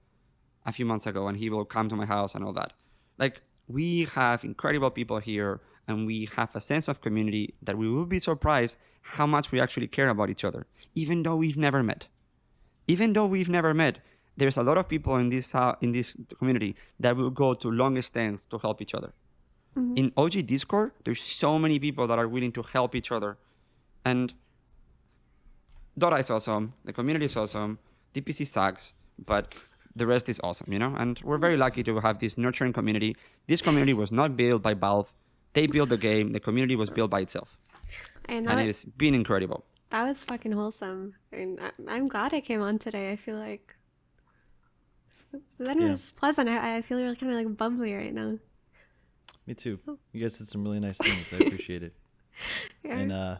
a few months ago, and he will come to my house and all that. Like, we have incredible people here, and we have a sense of community that we will be surprised how much we actually care about each other, even though we've never met. There's a lot of people in this community that will go to longest extents to help each other. Mm-hmm. In OG Discord, there's so many people that are willing to help each other. And Dota is awesome, the community is awesome, DPC sucks, but the rest is awesome, you know? And we're very lucky to have this nurturing community. This community was not built by Valve. They built the game. The community was built by itself. And it's been incredible. That was fucking wholesome. And I'm glad I came on today. I feel like that was pleasant. I feel really kind of like bubbly right now. Me too. You guys did some really nice things. I appreciate it. Yeah. And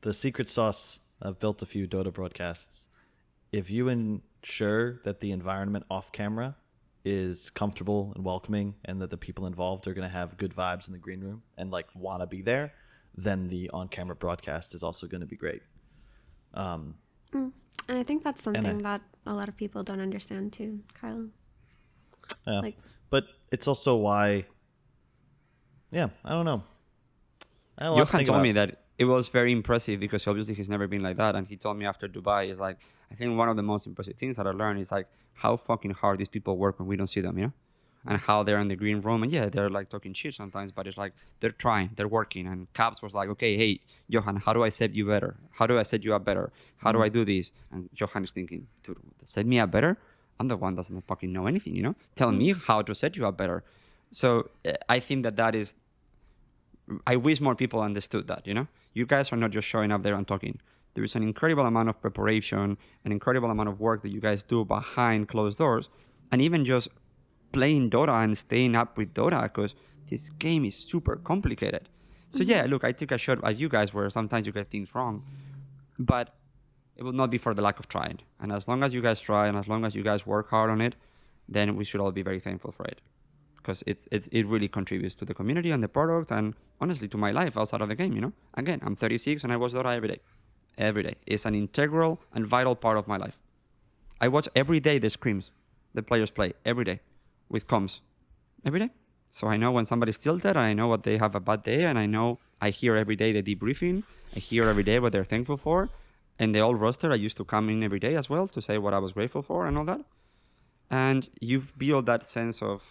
the secret sauce, I've built a few Dota broadcasts. If you ensure that the environment off camera is comfortable and welcoming, and that the people involved are going to have good vibes in the green room and like want to be there, then the on-camera broadcast is also going to be great. And I think that's something that a lot of people don't understand too, Kyle. Yeah, but it's also why. Yeah, I don't know. Johan told me that it was very impressive because obviously he's never been like that, and he told me after Dubai, is like, I think one of the most impressive things that I learned is like how fucking hard these people work when we don't see them, you know, and how they're in the green room, and yeah, they're like talking shit sometimes, but it's like they're trying, they're working. And Caps was like, okay, hey Johan, how do I set you better? How do I set you up better? How do I do this? And Johan is thinking, dude, set me up better? I'm the one that doesn't fucking know anything, you know? Tell me how to set you up better. So I think that is, I wish more people understood that, you know? You guys are not just showing up there and talking. There is an incredible amount of preparation, an incredible amount of work that you guys do behind closed doors, and even just playing Dota and staying up with Dota, because this game is super complicated. So yeah, look, I took a shot at you guys where sometimes you get things wrong, but it will not be for the lack of trying. And as long as you guys try, and as long as you guys work hard on it, then we should all be very thankful for it. Because it really contributes to the community and the product, and honestly to my life outside of the game, you know? Again, I'm 36 and I watch Dota every day. Every day. It's an integral and vital part of my life. I watch every day the scrims the players play, every day, with comms. Every day. So I know when somebody's tilted, and I know what they have a bad day, and I hear every day the debriefing, I hear every day what they're thankful for. And the old roster, I used to come in every day as well to say what I was grateful for and all that. And you've built that sense of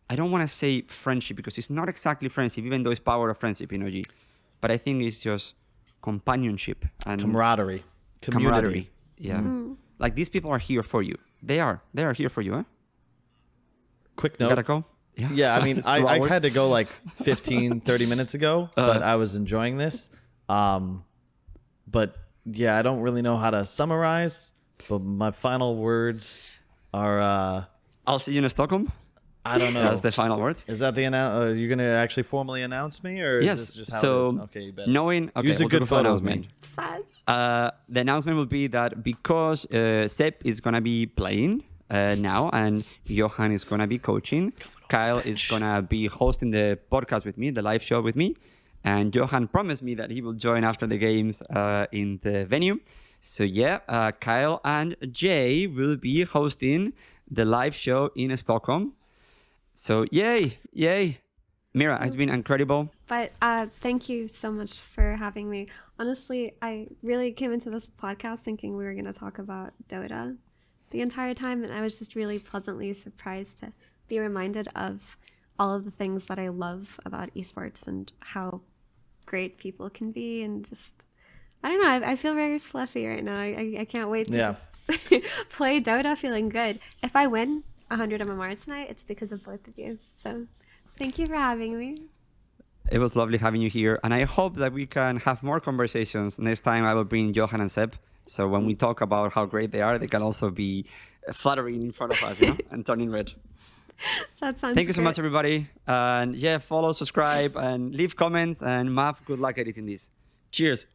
I don't want to say friendship because it's not exactly friendship, even though it's power of friendship in OG. But I think it's just companionship and camaraderie, community. camaraderie. Yeah, like these people are here for you. They are here for you. Huh? Quick You note. gotta go. Yeah, I mean, It's 2 I hours. had to go like 15, 30 minutes ago, but I was enjoying this. But yeah, I don't really know how to summarize, but my final words are, I'll see you in Stockholm. I don't know. That's the final words. Is that the are you going to actually formally announce me, or is Yes. this just how So it is? Okay, you bet. knowing, okay, Use a we'll do good the full photo of announcement. me. Sad. The announcement will be that because Seb is gonna be playing now, and Johan is gonna be coaching. Kyle is gonna be hosting the podcast with me, the live show with me, and Johan promised me that he will join after the games in the venue. So yeah, Kyle and Jay will be hosting the live show in Stockholm. So yay! Mira, it's been incredible. But thank you so much for having me. Honestly, I really came into this podcast thinking we were going to talk about Dota the entire time, and I was just really pleasantly surprised to be reminded of all of the things that I love about esports and how great people can be, and just, I don't know, I feel very fluffy right now. I can't wait to just play Dota feeling good. If I win 100 MMR tonight, it's because of both of you. So thank you for having me. It was lovely having you here, and I hope that we can have more conversations. Next time I will bring Johan and Seb, so when we talk about how great they are, they can also be fluttering in front of us, and turning red. That sounds Thank you so great. much, everybody. And yeah, follow, subscribe, and leave comments. And Mav, good luck editing this. Cheers.